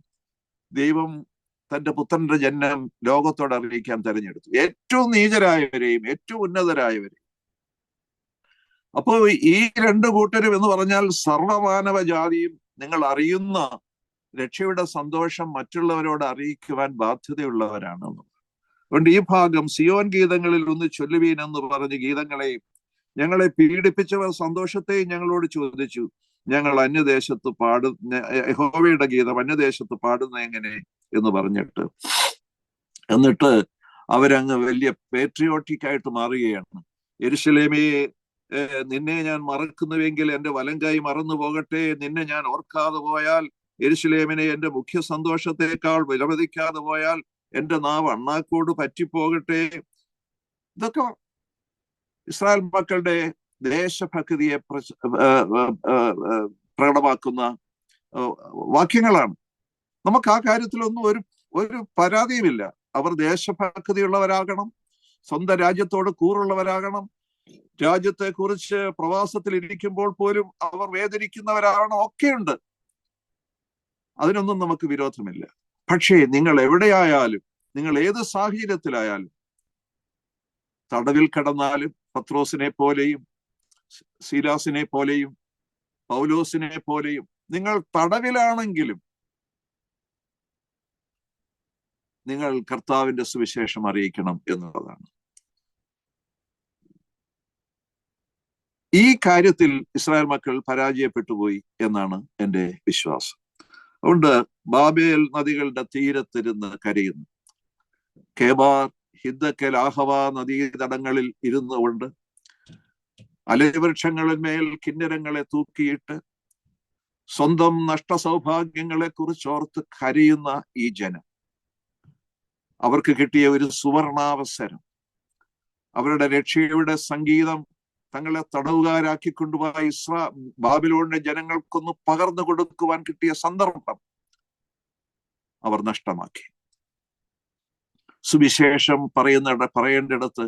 ദൈവം തന്റെ പുത്രന്റെ ജനനം ലോകത്തോട് അറിയിക്കാൻ തിരഞ്ഞെടുത്തു. ഏറ്റവും നീചരായവരെയും ഏറ്റവും ഉന്നതരായവരെയും. അപ്പോൾ ഈ രണ്ടു കൂട്ടരും എന്ന് പറഞ്ഞാൽ സർവമാനവ ജാതിയും നിങ്ങൾ അറിയുന്ന രക്ഷയുടെ സന്തോഷം മറ്റുള്ളവരോട് അറിയിക്കുവാൻ ബാധ്യതയുള്ളവരാണ്. അതുകൊണ്ട് ഈ ഭാഗം സിയോൻ ഗീതങ്ങളിൽ ഒന്ന് ചൊല്ലുവീൻ എന്ന് പറഞ്ഞ് ഗീതങ്ങളെയും ഞങ്ങളെ പീഡിപ്പിച്ചവർ സന്തോഷത്തെയും ഞങ്ങളോട് ചോദിച്ചു. ഞങ്ങൾ അന്യദേശത്ത് യഹോവയുടെ ഗീതം അന്യദേശത്ത് പാടുന്ന എങ്ങനെ എന്ന് പറഞ്ഞിട്ട്, എന്നിട്ട് അവരങ്ങ് വലിയ പേട്രിയോട്ടിക് ആയിട്ട് മാറുകയാണ്. യെരൂശലേമേ, നിന്നെ ഞാൻ മറക്കുന്നുവെങ്കിൽ എൻ്റെ വലങ്കൈ മറന്നു പോകട്ടെ. നിന്നെ ഞാൻ ഓർക്കാതെ പോയാൽ, യെരൂശലേമിനെ എൻ്റെ മുഖ്യ സന്തോഷത്തെക്കാൾ വിലമതിക്കാതെ പോയാൽ എൻ്റെ നാവ് അണ്ണാക്കോട് പറ്റിപ്പോകട്ടെ. ഇതൊക്കെ ഇസ്രായേൽ മക്കളുടെ ദേശഭക്തിയെ പ്രകടമാക്കുന്ന വാക്യങ്ങളാണ്. നമുക്ക് ആ കാര്യത്തിലൊന്നും ഒരു പരാതിയുമില്ല. അവർ ദേശഭക്തിയുള്ളവരാകണം, സ്വന്തം രാജ്യത്തോട് കൂറുള്ളവരാകണം, രാജ്യത്തെ കുറിച്ച് പ്രവാസത്തിൽ ഇരിക്കുമ്പോൾ പോലും അവർ വേദനിക്കുന്നവരാകണം, ഒക്കെയുണ്ട്. അതിനൊന്നും നമുക്ക് വിരോധമില്ല. പക്ഷേ നിങ്ങൾ എവിടെയായാലും, നിങ്ങൾ ഏത് സാഹചര്യത്തിലായാലും, തടവിൽ കിടന്നാലും പത്രോസിനെ പോലെയും സീലാസിനെ പോലെയും പൗലോസിനെ പോലെയും, നിങ്ങൾ തടവിലാണെങ്കിലും നിങ്ങൾ കർത്താവിന്റെ സുവിശേഷം അറിയിക്കണം എന്നുള്ളതാണ്. ഈ കാര്യത്തിൽ ഇസ്രായേൽ മക്കൾ പരാജയപ്പെട്ടു പോയി എന്നാണ് എൻ്റെ വിശ്വാസം. അതുകൊണ്ട് ബാബേൽ നദികളുടെ തീരത്തിരുന്ന് കരയുന്നു. കേബാർ, ഹിദ്ദക്കൽ, ആഹവ നദീതടങ്ങളിൽ ഇരുന്നു കൊണ്ട് അലവൃക്ഷങ്ങളിന്മേൽ കിന്നരങ്ങളെ തൂക്കിയിട്ട് സ്വന്തം നഷ്ടസൗഭാഗ്യങ്ങളെ കുറിച്ചോർത്ത് കരയുന്ന ഈ ജനം, അവർക്ക് കിട്ടിയ ഒരു സുവർണാവസരം, അവരുടെ രക്ഷയുടെ സംഗീതം തങ്ങളെ തടവുകാരാക്കി കൊണ്ടുപോയ ബാബിലോണിന്റെ ജനങ്ങൾക്കൊന്ന് പകർന്നു കൊടുക്കുവാൻ കിട്ടിയ സന്ദർഭം അവർ നഷ്ടമാക്കി. സുവിശേഷം പറയേണ്ടിടത്ത്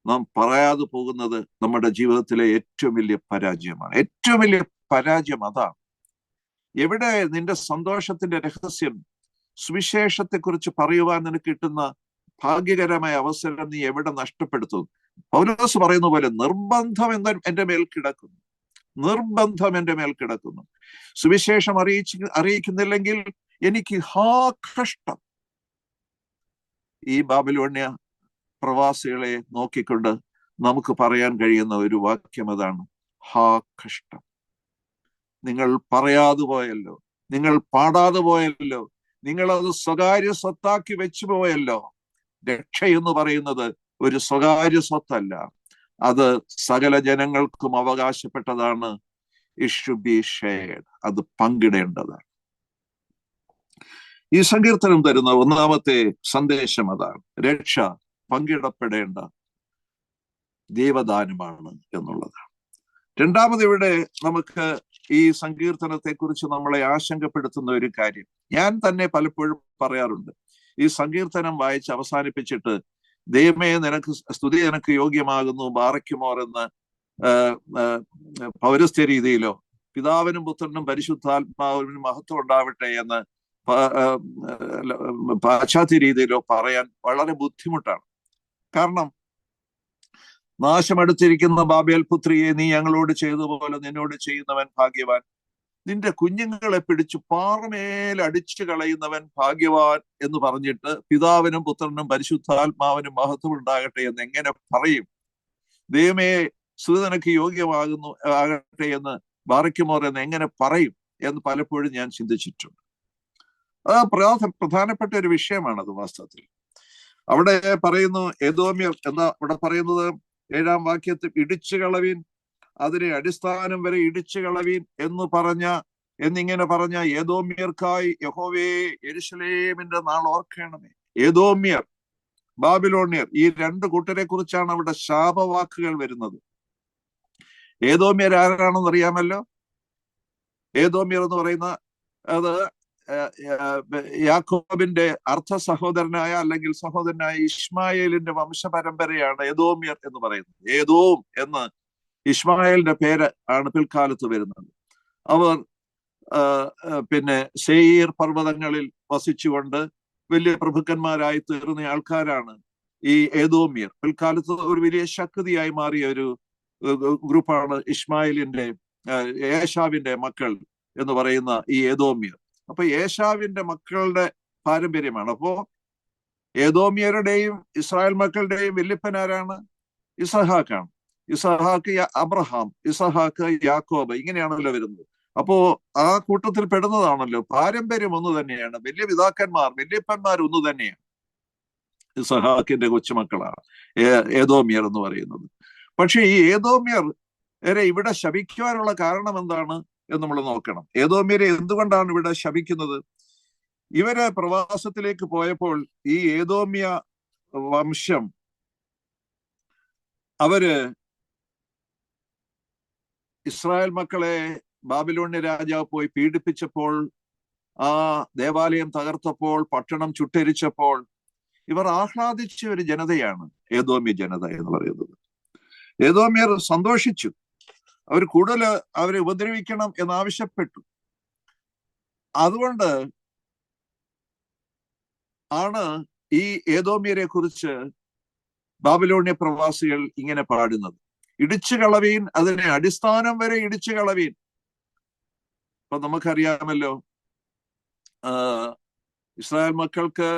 നാം പറയാതെ പോകുന്നത് നമ്മുടെ ജീവിതത്തിലെ ഏറ്റവും വലിയ പരാജയമാണ്. ഏറ്റവും വലിയ പരാജയം അതാണ്. എവിടെ നിന്റെ സന്തോഷത്തിന്റെ രഹസ്യം, സുവിശേഷത്തെക്കുറിച്ച് പറയുവാൻ നിനക്ക് കിട്ടുന്ന ഭാഗ്യകരമായ അവസരം നീ എവിടെ നഷ്ടപ്പെടുത്തുന്നു? പൗലോസ് പറയുന്ന പോലെ നിർബന്ധം എൻ്റെ മേൽ കിടക്കുന്നു, നിർബന്ധം എൻ്റെ മേൽ കിടക്കുന്നു. സുവിശേഷം അറിയിക്കുന്നില്ലെങ്കിൽ എനിക്ക് കഷ്ടം. ഈ ബാബിലോണ്യ പ്രവാസികളെ നോക്കിക്കൊണ്ട് നമുക്ക് പറയാൻ കഴിയുന്ന ഒരു വാക്യം അതാണ്, കഷ്ടം. നിങ്ങൾ പറയാതെ പോയല്ലോ, നിങ്ങൾ പാടാതെ പോയല്ലോ, നിങ്ങൾ അത് സ്വകാര്യ സ്വത്താക്കി വെച്ചു പോയല്ലോ. രക്ഷ എന്ന് പറയുന്നത് ഒരു സ്വകാര്യ സ്വത്തല്ല, അത് സകല ജനങ്ങൾക്കും അവകാശപ്പെട്ടതാണ്. ഇറ്റ് ഷുഡ് ബി ഷെയർഡ്, അത് പങ്കിടേണ്ടതാണ്. ഈ സങ്കീർത്തനം തരുന്ന ഒന്നാമത്തെ സന്ദേശം അതാണ്. രക്ഷ പങ്കിടപ്പെടേണ്ട ദൈവദാനമാണ് എന്നുള്ളതാണ്. രണ്ടാമത് ഇവിടെ നമുക്ക് ഈ സങ്കീർത്തനത്തെ കുറിച്ച് നമ്മളെ ആശങ്കപ്പെടുത്തുന്ന ഒരു കാര്യം ഞാൻ തന്നെ പലപ്പോഴും പറയാറുണ്ട്. ഈ സങ്കീർത്തനം വായിച്ച് അവസാനിപ്പിച്ചിട്ട് ദൈവമേ നിനക്ക് സ്തുതി നിനക്ക് യോഗ്യമാകുന്നു ബാറയ്ക്കുമോർ എന്ന് പൗരസ്ത്യ രീതിയിലോ പിതാവിനും പുത്രനും പരിശുദ്ധാത്മാവിനും മഹത്വം ഉണ്ടാവട്ടെ എന്ന് പാശ്ചാത്യ രീതിയിലോ പറയാൻ വളരെ ബുദ്ധിമുട്ടാണ്. കാരണം നാശമടുത്തിരിക്കുന്ന ബാബേൽ പുത്രിയെ നീ ഞങ്ങളോട് ചെയ്തതുപോലെ നിന്നോട് ചെയ്യുന്നവൻ ഭാഗ്യവാൻ. നിന്റെ കുഞ്ഞുങ്ങളെ പിടിച്ചു പാറമേൽ അടിച്ചു കളയുന്നവൻ ഭാഗ്യവാൻ എന്ന് പറഞ്ഞിട്ട് പിതാവിനും പുത്രനും പരിശുദ്ധാത്മാവിനും മഹത്വം ഉണ്ടാകട്ടെ എന്ന് എങ്ങനെ പറയും? ദൈവമേ സൂതനക്ക് യോഗ്യമാകുന്നു ആകട്ടെ എന്ന് ബാറയ്ക്കുമോർ എന്ന് എങ്ങനെ പറയും എന്ന് പലപ്പോഴും ഞാൻ ചിന്തിച്ചിട്ടുണ്ട്. അത് പ്രധാനപ്പെട്ട ഒരു വിഷയമാണ് അത് വാസ്തവത്തിൽ. അവിടെ പറയുന്നു ഏദോമ്യർ എന്താ ഇവിടെ പറയുന്നത്? 7-ാം വാക്യത്തിൽ ഇടിച്ചു കളവീൻ, അതിനെ അടിസ്ഥാനം വരെ ഇടിച്ചു കളവീൻ എന്നിങ്ങനെ പറഞ്ഞ ഏദോമ്യർക്കായി യഹോവേ യെരൂശലേമിന്റെ നാൾ ഓർക്കണമേ. ഏദോമ്യർ, ബാബിലോണ്യർ, ഈ 2 കൂട്ടരെ കുറിച്ചാണ് അവിടെ ശാപവാക്കുകൾ വരുന്നത്. ഏദോമ്യർ ആരാണെന്ന് അറിയാമല്ലോ. ഏദോമ്യർ എന്ന് പറയുന്ന അത് യാക്കോബിന്റെ അർത്ഥ സഹോദരനായ അല്ലെങ്കിൽ സഹോദരനായ ഇശ്മായേലിന്റെ വംശപരമ്പരയാണ് ഏദോമ്യർ എന്ന് പറയുന്നത്. ഏദോം എന്ന് ഇശ്മായേലിന്റെ പേര് ആണ് പിൽക്കാലത്ത് വരുന്നത്. അവർ സെയീർ പർവ്വതങ്ങളിൽ വസിച്ചുകൊണ്ട് വലിയ പ്രഭുക്കന്മാരായി തീർന്ന ആൾക്കാരാണ് ഈ ഏദോമ്യർ. പിൽക്കാലത്ത് ഒരു വലിയ ശക്തിയായി മാറിയ ഒരു ഗ്രൂപ്പാണ് ഇശ്മായേലിന്റെ ഏശാവിന്റെ മക്കൾ എന്ന് പറയുന്ന ഈ ഏദോമ്യർ. അപ്പൊ ഏശാവിന്റെ മക്കളുടെ പാരമ്പര്യമാണ്. അപ്പോ ഏദോമ്യരുടെയും ഇസ്രായേൽ മക്കളുടെയും വല്യപ്പനാരാണ്? ഇസഹാക്കാണ്. ഇസഹാക്ക് അബ്രഹാം, ഇസഹാക്ക് യാക്കോബ്, ഇങ്ങനെയാണല്ലോ വരുന്നത്. അപ്പോ ആ കൂട്ടത്തിൽ പെടുന്നതാണല്ലോ. പാരമ്പര്യം ഒന്ന് തന്നെയാണ്. വലിയ പിതാക്കന്മാർ, വല്യപ്പന്മാർ ഒന്ന് തന്നെയാണ്. ഇസഹാക്കിന്റെ കൊച്ചുമക്കളാണ് ഏദോമ്യർ എന്ന് പറയുന്നത്. പക്ഷെ ഈ ഏദോമ്യർ ഇവിടെ ശപിക്കുവാനുള്ള കാരണം എന്താണ് എന്ന് നമ്മൾ നോക്കണം. ഏദോമ്യരെ എന്തുകൊണ്ടാണ് ഇവിടെ ശപിക്കുന്നത്? ഇവര് പ്രവാസത്തിലേക്ക് പോയപ്പോൾ ഈ ഏദോമ്യ വംശം അവര് ഇസ്രായേൽ മക്കളെ ബാബിലോണ്യ രാജാവ് പോയി പീഡിപ്പിച്ചപ്പോൾ, ആ ദേവാലയം തകർത്തപ്പോൾ, പട്ടണം ചുട്ടരിച്ചപ്പോൾ ഇവർ ആഹ്ലാദിച്ച ഒരു ജനതയാണ് ഏദോമ്യ ജനത എന്ന് പറയുന്നത്. ഏദോമ്യർ സന്തോഷിച്ചു. അവർ കൂടുതൽ അവരെ ഉപദ്രവിക്കണം എന്നാവശ്യപ്പെട്ടു. അതുകൊണ്ട് ആണ് ഈ ഏദോമ്യരെ കുറിച്ച് ബാബിലോണ്യ പ്രവാസികൾ ഇങ്ങനെ പാടുന്നത്. ഇടിച്ചു കളവീൻ, അതിനെ അടിസ്ഥാനം വരെ ഇടിച്ചു കളവീൻ. അപ്പൊ നമുക്കറിയാമല്ലോ, ഇസ്രായേൽ മക്കൾക്ക്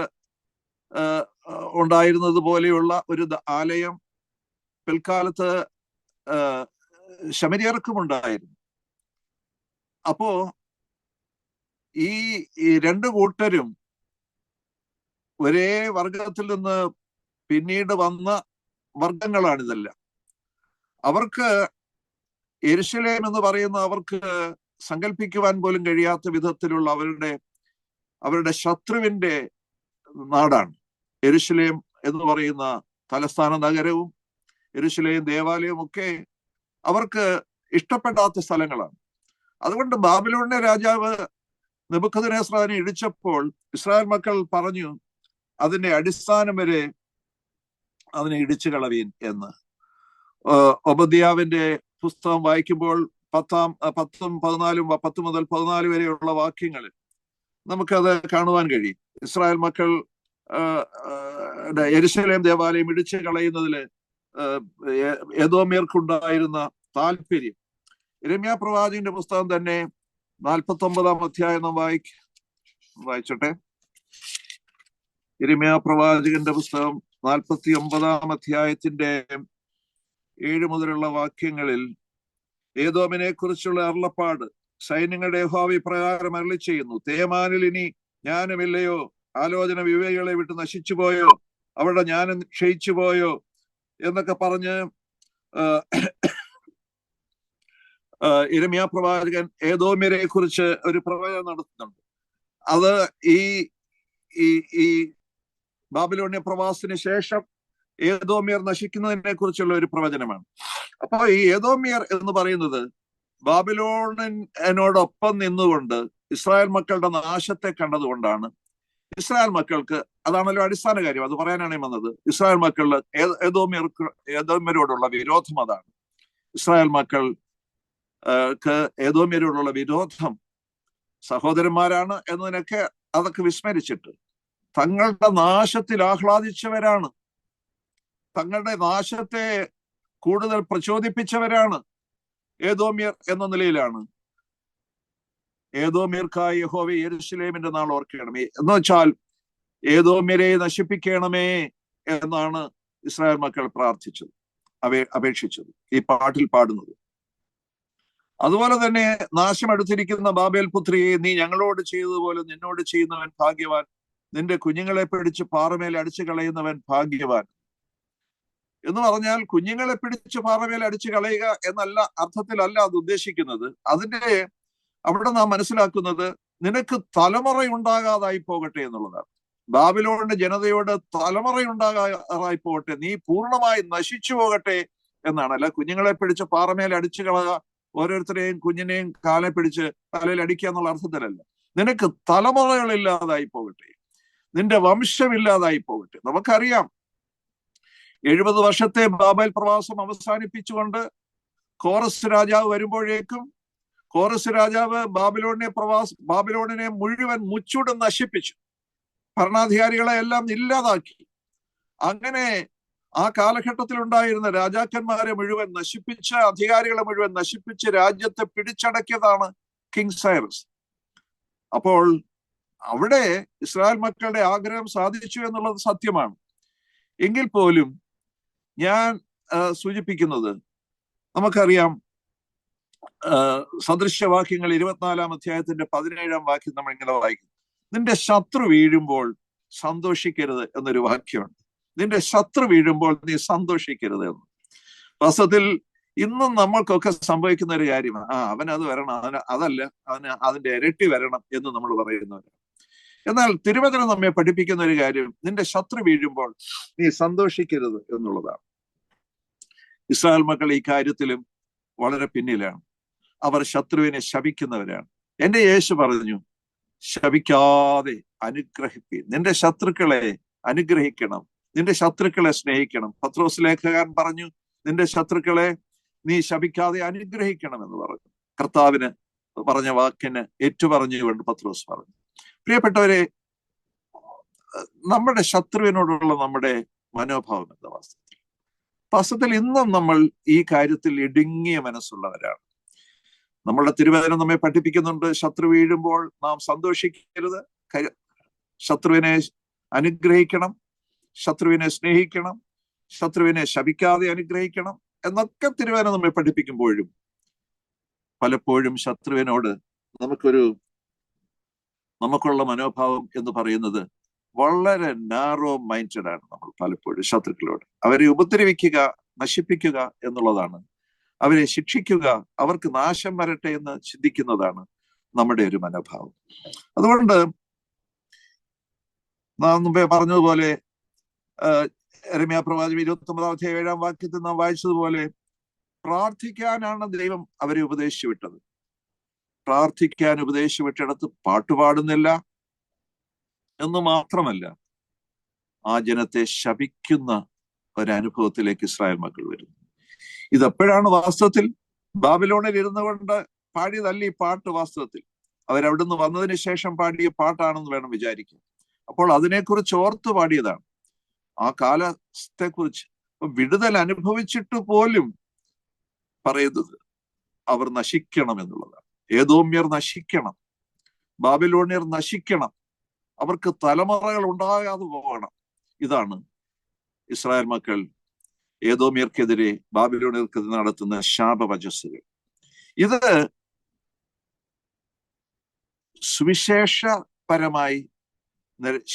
ഉണ്ടായിരുന്നത് പോലെയുള്ള ഒരു ആലയം പിൽക്കാലത്ത് ശമരിയർക്കും ഉണ്ടായിരുന്നു. അപ്പോ ഈ 2 കൂട്ടരും ഒരേ വർഗത്തിൽ നിന്ന് പിന്നീട് വന്ന വർഗങ്ങളാണിതെല്ലാം. അവർക്ക് യെരൂശലേം എന്ന് പറയുന്ന അവർക്ക് സങ്കല്പിക്കുവാൻ പോലും കഴിയാത്ത വിധത്തിലുള്ള അവരുടെ ശത്രുവിന്റെ നാടാണ് യെരൂശലേം എന്ന് പറയുന്ന തലസ്ഥാന നഗരവും യെരൂശലേം ദേവാലയവും ഒക്കെ അവർക്ക് ഇഷ്ടപ്പെടാത്ത സ്ഥലങ്ങളാണ്. അതുകൊണ്ട് ബാബിലോണ്യ രാജാവ് നെബൂഖദ്നേസറിനെ ഇടിച്ചപ്പോൾ ഇസ്രായേൽ മക്കൾ പറഞ്ഞു, അതിന്റെ അടിസ്ഥാനം വരെ അതിനെ ഇടിച്ചു കളവീൻ എന്ന്. ഒബദ്യാവിന്റെ പുസ്തകം വായിക്കുമ്പോൾ 10 മുതൽ 14 വരെയുള്ള വാക്യങ്ങളിൽ നമുക്കത് കാണുവാൻ കഴിയും. ഇസ്രായേൽ മക്കൾ യെരൂശലേം ദേവാലയം ഇടിച്ചു കളയുന്നതില് ഏദോമ്യർക്കുണ്ടായിരുന്ന താല്പര്യം. യിരെമ്യാ പ്രവാചകന്റെ പുസ്തകം തന്നെ 49-ാം അധ്യായം നാം വായിച്ചോട്ടെ. യിരെമ്യാ പ്രവാചകന്റെ പുസ്തകം 49-ാം അധ്യായത്തിന്റെ 7 മുതലുള്ള വാക്യങ്ങളിൽ ഏദോമിനെ കുറിച്ചുള്ള അരുളപ്പാട് സൈന്യങ്ങളുടെ യഹോവ ഇപ്രകാരം അരുളി ചെയ്യുന്നു: തേമാനിൽ ഇനി ജ്ഞാനമില്ലയോ? ആലോചന വിവേകികളെ വിട്ട് നശിച്ചു പോയോ? അവരുടെ ജ്ഞാനം ക്ഷയിച്ചു പോയോ? എന്നൊക്കെ പറഞ്ഞ് യിരെമ്യാ പ്രവാചകൻ ഏദോമ്യരെ കുറിച്ച് ഒരു പ്രവചനം നടത്തുന്നുണ്ട്. അത് ഈ ബാബിലോണ്യ പ്രവാസത്തിന് ശേഷം ഏദോമ്യർ നശിക്കുന്നതിനെ കുറിച്ചുള്ള ഒരു പ്രവചനമാണ്. അപ്പൊ ഈ ഏദോമ്യർ എന്ന് പറയുന്നത് ബാബിലോണിനോടൊപ്പം നിന്നുകൊണ്ട് ഇസ്രായേൽ മക്കളുടെ നാശത്തെ കണ്ടതുകൊണ്ടാണ് ഇസ്രായേൽ മക്കൾക്ക്, അതാണല്ലോ അടിസ്ഥാന കാര്യം, അത് പറയാനാണ് വന്നത്. ഇസ്രായേൽ മക്കളുടെ ഏദോമ്യരോടുള്ള വിരോധം അതാണ്. ഇസ്രായേൽ മക്കൾക്ക് ഏദോമ്യരോടുള്ള വിരോധം സഹോദരന്മാരാണ് എന്നതിനൊക്കെ അതൊക്കെ വിസ്മരിച്ചിട്ട് തങ്ങളുടെ നാശത്തിൽ ആഹ്ലാദിച്ചവരാണ്, തങ്ങളുടെ നാശത്തെ കൂടുതൽ പ്രചോദിപ്പിച്ചവരാണ് ഏദോമ്യർ എന്ന നിലയിലാണ് ഏദോമ്യർക്കായി യഹോവേ യെരൂശലേമിന്റെ നാൾ ഓർക്കണമേ എന്ന് വെച്ചാൽ ഏദോമ്യരെ നശിപ്പിക്കണമേ എന്നാണ് ഇസ്രായേൽ മക്കൾ പ്രാർത്ഥിച്ചത്, അപേക്ഷിച്ചത്, ഈ പാട്ടിൽ പാടുന്നത്. അതുപോലെ തന്നെ നാശമെടുത്തിരിക്കുന്ന ബാബേൽ പുത്രിയെ നീ ഞങ്ങളോട് ചെയ്തതുപോലെ നിന്നോട് ചെയ്യുന്നവൻ ഭാഗ്യവാൻ, നിന്റെ കുഞ്ഞുങ്ങളെ പിടിച്ച് പാറമേൽ അടിച്ചു കളയുന്നവൻ ഭാഗ്യവാൻ. എന്ന് പറഞ്ഞാൽ കുഞ്ഞുങ്ങളെ പിടിച്ച് പാറമേൽ അടിച്ചു കളയുക എന്നല്ല അർത്ഥത്തിലല്ല അത് ഉദ്ദേശിക്കുന്നത്. അതിന്റെ അവിടെ നാം മനസ്സിലാക്കുന്നത് നിനക്ക് തലമുറയുണ്ടാകാതായി പോകട്ടെ എന്നുള്ളതാണ്. ബാബിലോണിന്റെ ജനതയോട് തലമുറയുണ്ടാകാതായി പോകട്ടെ, നീ പൂർണ്ണമായി നശിച്ചു പോകട്ടെ എന്നാണ്. അല്ല കുഞ്ഞുങ്ങളെ പിടിച്ച് പാറമേൽ അടിച്ചു കളയുക, ഓരോരുത്തരെയും കുഞ്ഞിനെയും കാലെ പിടിച്ച് തലയിൽ അടിക്കുക എന്നുള്ള അർത്ഥത്തിലല്ല. നിനക്ക് തലമുറകളില്ലാതായി പോകട്ടെ, നിന്റെ വംശമില്ലാതായി പോകട്ടെ. നമുക്കറിയാം 70 വർഷത്തെ ബാബേൽ പ്രവാസം അവസാനിപ്പിച്ചുകൊണ്ട് കോറസ് രാജാവ് വരുമ്പോഴേക്കും കോറസ് രാജാവ് ബാബിലോണിനെ മുഴുവൻ മുച്ചൂട് നശിപ്പിച്ചു, ഭരണാധികാരികളെ എല്ലാം ഇല്ലാതാക്കി. അങ്ങനെ ആ കാലഘട്ടത്തിൽ ഉണ്ടായിരുന്ന രാജാക്കന്മാരെ മുഴുവൻ നശിപ്പിച്ച്, അധികാരികളെ മുഴുവൻ നശിപ്പിച്ച് രാജ്യത്തെ പിടിച്ചടക്കിയതാണ് കിങ് സൈറസ്. അപ്പോൾ അവിടെ ഇസ്രായേൽ മക്കളുടെ ആഗ്രഹം സാധിച്ചു എന്നുള്ളത് സത്യമാണ്. എങ്കിൽ പോലും ഞാൻ സൂചിപ്പിക്കുന്നത്, നമുക്കറിയാം സദൃശ്യവാക്യങ്ങൾ 24-ാം അധ്യായത്തിന്റെ 17-ാം വാക്യം നമ്മൾ ഇങ്ങനെ വായിക്കും, നിന്റെ ശത്രു വീഴുമ്പോൾ സന്തോഷിക്കരുത് എന്നൊരു വാക്യമുണ്ട്. നിന്റെ ശത്രു വീഴുമ്പോൾ നീ സന്തോഷിക്കരുത് എന്ന്. വാസ്തവത്തിൽ ഇന്നും നമ്മൾക്കൊക്കെ സംഭവിക്കുന്ന ഒരു കാര്യമാണ്, അവനത് വരണം, അതല്ല അവന് അതിന്റെ ഇരട്ടി വരണം എന്ന് നമ്മൾ പറയുന്നവരാണ്. എന്നാൽ തിരുവചനം നമ്മെ പഠിപ്പിക്കുന്ന ഒരു കാര്യം, നിന്റെ ശത്രു വീഴുമ്പോൾ നീ സന്തോഷിക്കരുത് എന്നുള്ളതാണ്. ഇസ്രായേൽ മക്കൾ ഈ കാര്യത്തിലും വളരെ പിന്നിലാണ്. അവർ ശത്രുവിനെ ശപിക്കുന്നവരാണ്. എന്റെ യേശു പറഞ്ഞു, ശപിക്കാതെ അനുഗ്രഹിപ്പീൻ, നിന്റെ ശത്രുക്കളെ അനുഗ്രഹിക്കണം, നിന്റെ ശത്രുക്കളെ സ്നേഹിക്കണം. പത്രോസ് ലേഖകൻ പറഞ്ഞു, നിന്റെ ശത്രുക്കളെ നീ ശപിക്കാതെ അനുഗ്രഹിക്കണം എന്ന് പറഞ്ഞു. കർത്താവിന് പറഞ്ഞ വാക്കിന് ഏറ്റുപറഞ്ഞുകൊണ്ട് പത്രോസ് പറഞ്ഞു. പ്രിയപ്പെട്ടവരെ, നമ്മുടെ ശത്രുവിനോടുള്ള നമ്മുടെ മനോഭാവം എന്താ? വാസ്തവത്തിൽ ഇന്നും നമ്മൾ ഈ കാര്യത്തിൽ ഇടുങ്ങിയ മനസ്സുള്ളവരാണ്. നമ്മളുടെ തിരുവചനം നമ്മെ പഠിപ്പിക്കുന്നുണ്ട്, ശത്രു വീഴുമ്പോൾ നാം സന്തോഷിക്കരുത്, ശത്രുവിനെ അനുഗ്രഹിക്കണം, ശത്രുവിനെ സ്നേഹിക്കണം, ശത്രുവിനെ ശപിക്കാതെ അനുഗ്രഹിക്കണം എന്നൊക്കെ തിരുവചനം നമ്മെ പഠിപ്പിക്കുമ്പോഴും പലപ്പോഴും ശത്രുവിനോട് നമുക്കുള്ള മനോഭാവം എന്ന് പറയുന്നത് വളരെ നാരോ മൈൻഡഡ് ആണ്. നമ്മൾ പലപ്പോഴും ശത്രുക്കളോട് അവരെ ഉപദ്രവിക്കുക, നശിപ്പിക്കുക എന്നുള്ളതാണ്, അവരെ ശിക്ഷിക്കുക, അവർക്ക് നാശം വരട്ടെ എന്ന് ചിന്തിക്കുന്നതാണ് നമ്മുടെ ഒരു മനോഭാവം. അതുകൊണ്ട് നാം മുമ്പേ പറഞ്ഞതുപോലെ യെരമ്യാ പ്രവാചകൻ 29-ാം അധ്യായം 7-ാം വാക്യത്തിൽ നാം വായിച്ചതുപോലെ പ്രാർത്ഥിക്കാനാണ് ദൈവം അവരെ ഉപദേശിച്ചു വിട്ടത്. പ്രാർത്ഥിക്കാൻ ഉപദേശിച്ചു വിട്ടിടത്ത് പാട്ടുപാടുന്നില്ല എന്ന് മാത്രമല്ല, ആ ജനത്തെ ശപിക്കുന്ന ഒരനുഭവത്തിലേക്ക് ഇസ്രായേൽ മക്കൾ വരുന്നു. ഇതെപ്പോഴാണ്? വാസ്തവത്തിൽ ബാബിലോണിൽ ഇരുന്നു കൊണ്ട് പാടിയതല്ല ഈ പാട്ട്. വാസ്തവത്തിൽ അവരവിടുന്ന് വന്നതിന് ശേഷം പാടിയ പാട്ടാണെന്ന് വേണം വിചാരിക്കാൻ. അപ്പോൾ അതിനെക്കുറിച്ച് ഓർത്തു പാടിയതാണ്, ആ കാലത്തെക്കുറിച്ച്. വിടുതൽ അനുഭവിച്ചിട്ട് പോലും പറയുന്നത് അവർ നശിക്കണം എന്നുള്ളതാണ്. ഏദോമ്യർ നശിക്കണം, ബാബിലോണ്യർ നശിക്കണം, അവർക്ക് തലമുറകൾ ഉണ്ടാകാതെ പോകണം. ഇതാണ് ഇസ്രായേൽ മക്കൾ ഏദോമ്യർക്കെതിരെ, ബാബിലോണ്യർക്കെതിരെ നടത്തുന്ന ശാപവചസ്സുകൾ. ഇത് സുവിശേഷപരമായി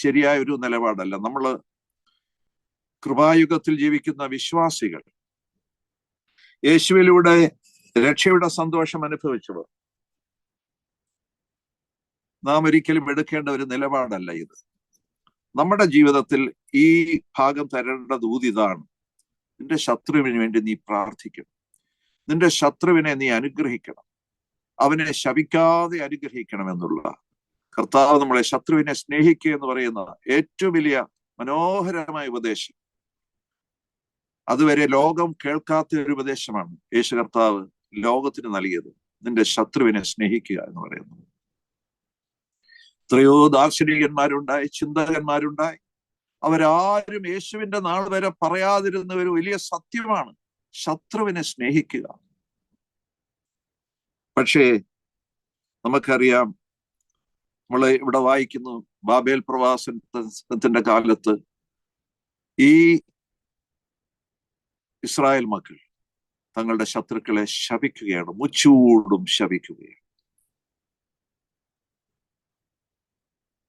ശരിയായ ഒരു നിലപാടല്ല. നമ്മൾ കൃപായുഗത്തിൽ ജീവിക്കുന്ന വിശ്വാസികൾ, യേശുവിലൂടെ രക്ഷയുടെ സന്തോഷം അനുഭവിച്ചവർ, നാം ഒരിക്കലും എടുക്കേണ്ട ഒരു നിലപാടല്ല ഇത്. നമ്മുടെ ജീവിതത്തിൽ ഈ ഭാഗം തരേണ്ട ദൂത് ഇതാണ്: നിന്റെ ശത്രുവിന് വേണ്ടി നീ പ്രാർത്ഥിക്കണം, നിന്റെ ശത്രുവിനെ നീ അനുഗ്രഹിക്കണം, അവനെ ശപിക്കാതെ അനുഗ്രഹിക്കണം എന്നുള്ള കർത്താവ് നമ്മളെ ശത്രുവിനെ സ്നേഹിക്കുക എന്ന് പറയുന്ന ഏറ്റവും വലിയ മനോഹരമായ ഉപദേശം. അതുവരെ ലോകം കേൾക്കാത്ത ഒരു ഉപദേശമാണ് യേശു കർത്താവ് ലോകത്തിന് നൽകിയത്, നിന്റെ ശത്രുവിനെ സ്നേഹിക്കുക എന്ന് പറയുന്നത്. എത്രയോ ദാർശനികന്മാരുണ്ടായി, ചിന്തകന്മാരുണ്ടായി, അവരാരും യേശുവിന്റെ നാൾ വരെ പറയാതിരുന്ന ഒരു വലിയ സത്യമാണ് ശത്രുവിനെ സ്നേഹിക്കുക. പക്ഷേ നമുക്കറിയാം, നമ്മള് ഇവിടെ വായിക്കുന്നു, ബാബേൽ പ്രവാസത്തിന്റെ കാലത്ത് ഈ ഇസ്രായേൽ മക്കൾ തങ്ങളുടെ ശത്രുക്കളെ ശപിക്കുകയാണ്, മുച്ചൂടും ശപിക്കുകയാണ്.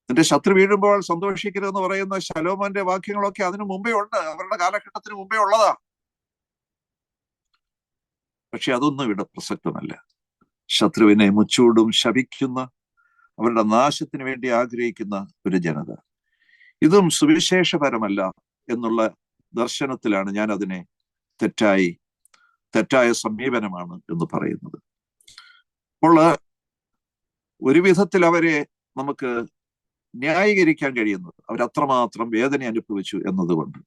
നിന്റെ ശത്രു വീഴുമ്പോൾ സന്തോഷിക്കരുതെന്ന് പറയുന്ന ശലോമോന്റെ വാക്യങ്ങളൊക്കെ അതിനു മുമ്പേ ഉണ്ട്, അവരുടെ കാലഘട്ടത്തിന് മുമ്പേ ഉള്ളതാ. പക്ഷെ അതൊന്നും ഇവിടെ പ്രസക്തമല്ല. ശത്രുവിനെ മുച്ചൂടും ശപിക്കുന്ന, അവരുടെ നാശത്തിന് വേണ്ടി ആഗ്രഹിക്കുന്ന ഒരു ജനത. ഇതും സുവിശേഷപരമല്ല എന്നുള്ള ദർശനത്തിലാണ് ഞാൻ അതിനെ തെറ്റായ സമീപനമാണ് എന്ന് പറയുന്നത്. അപ്പോൾ ഒരു വിധത്തിൽ അവരെ നമുക്ക് ന്യായീകരിക്കാൻ കഴിയുന്നത് അവരത്രമാത്രം വേദന അനുഭവിച്ചു എന്നതുകൊണ്ട്.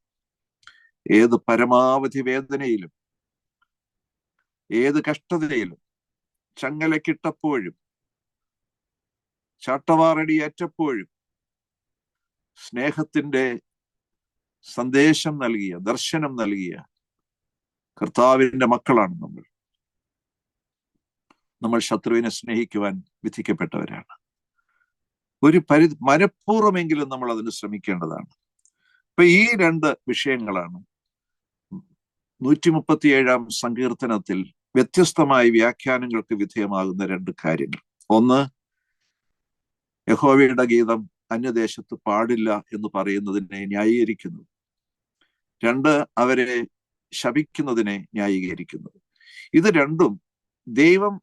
ഏത് പരമാവധി വേദനയിലും, ഏത് കഷ്ടതയിലും, ചങ്ങലക്കിട്ടപ്പോഴും, ചാട്ടവാറടിയേറ്റപ്പോഴും സ്നേഹത്തിന്റെ സന്ദേശം നൽകിയ, ദർശനം നൽകിയ കർത്താവിന്റെ മക്കളാണ് നമ്മൾ ശത്രുവിനെ സ്നേഹിക്കുവാൻ വിധിക്കപ്പെട്ടവരാണ്. ഒരു മനഃപൂർവ്വമെങ്കിലും നമ്മൾ അതിന് ശ്രമിക്കേണ്ടതാണ്. ഇപ്പൊ ഈ രണ്ട് വിഷയങ്ങളാണ് 137 സങ്കീർത്തനത്തിൽ വ്യത്യസ്തമായ വ്യാഖ്യാനങ്ങൾക്ക് വിധേയമാകുന്ന രണ്ട് കാര്യങ്ങൾ. ഒന്ന്, യഹോവയുടെ ഗീതം അന്യദേശത്ത് പാടില്ല എന്ന് പറയുന്നതിനെ ന്യായീകരിക്കുന്നത്. രണ്ട്, അവരെ ശപിക്കുന്നതിനെ ന്യായീകരിക്കുന്നത്. ഇത് രണ്ടും ദൈവം